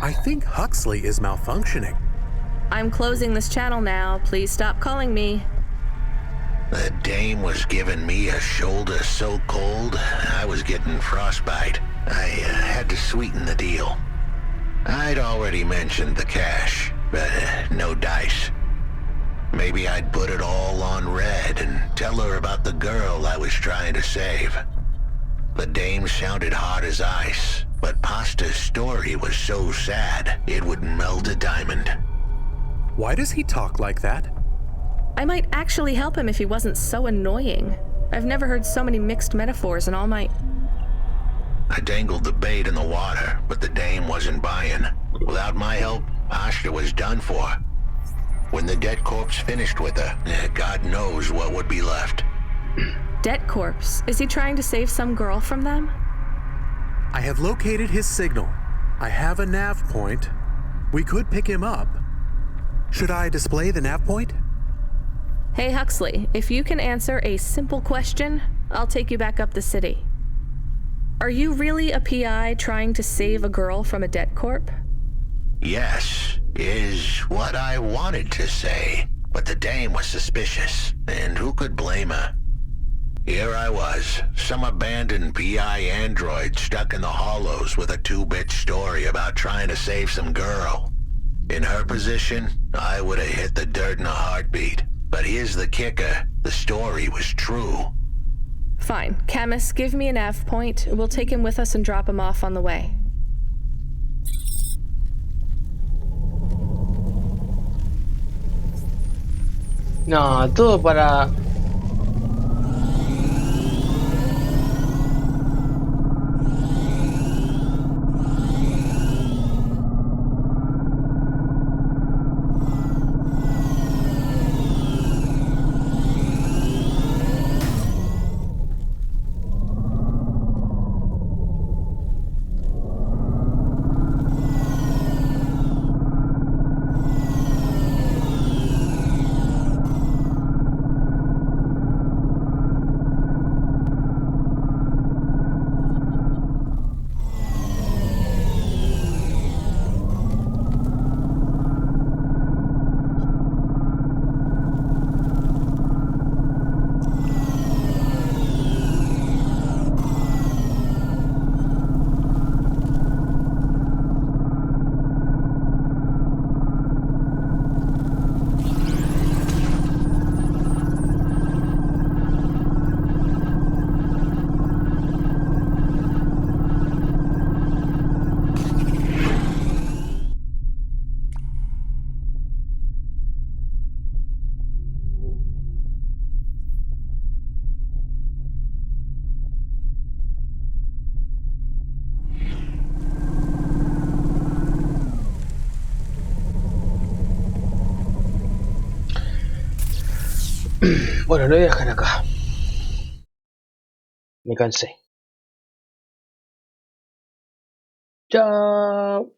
I think Huxley is malfunctioning. I'm closing this channel now. Please stop calling me. The dame was giving me a shoulder so cold, I was getting frostbite. I had to sweeten the deal. I'd already mentioned the cash, but no dice. Maybe I'd put it all on red and tell her about the girl I was trying to save. The dame sounded hard as ice, but Pasta's story was so sad it would melt a diamond. Why does he talk like that? I might actually help him if he wasn't so annoying. I've never heard so many mixed metaphors in all my... I dangled the bait in the water, but the dame wasn't buying. Without my help, Pasta was done for. When the dead corpse finished with her, God knows what would be left. Dead corpse? Is he trying to save some girl from them? I have located his signal. I have a nav point. We could pick him up. Should I display the nav point? Hey Huxley, if you can answer a simple question, I'll take you back up the city. Are you really a PI trying to save a girl from a dead corp? Yes, is what I wanted to say, but the dame was suspicious, and who could blame her? Here I was, some abandoned PI android stuck in the hollows with a 2-bit story about trying to save some girl. In her position, I would have hit the dirt in a heartbeat. But here's the kicker, the story was true. Fine. Camus, give me a nav point. We'll take him with us and drop him off on the way. No, todo para... Bueno, lo voy a dejar acá. Me cansé. Chao.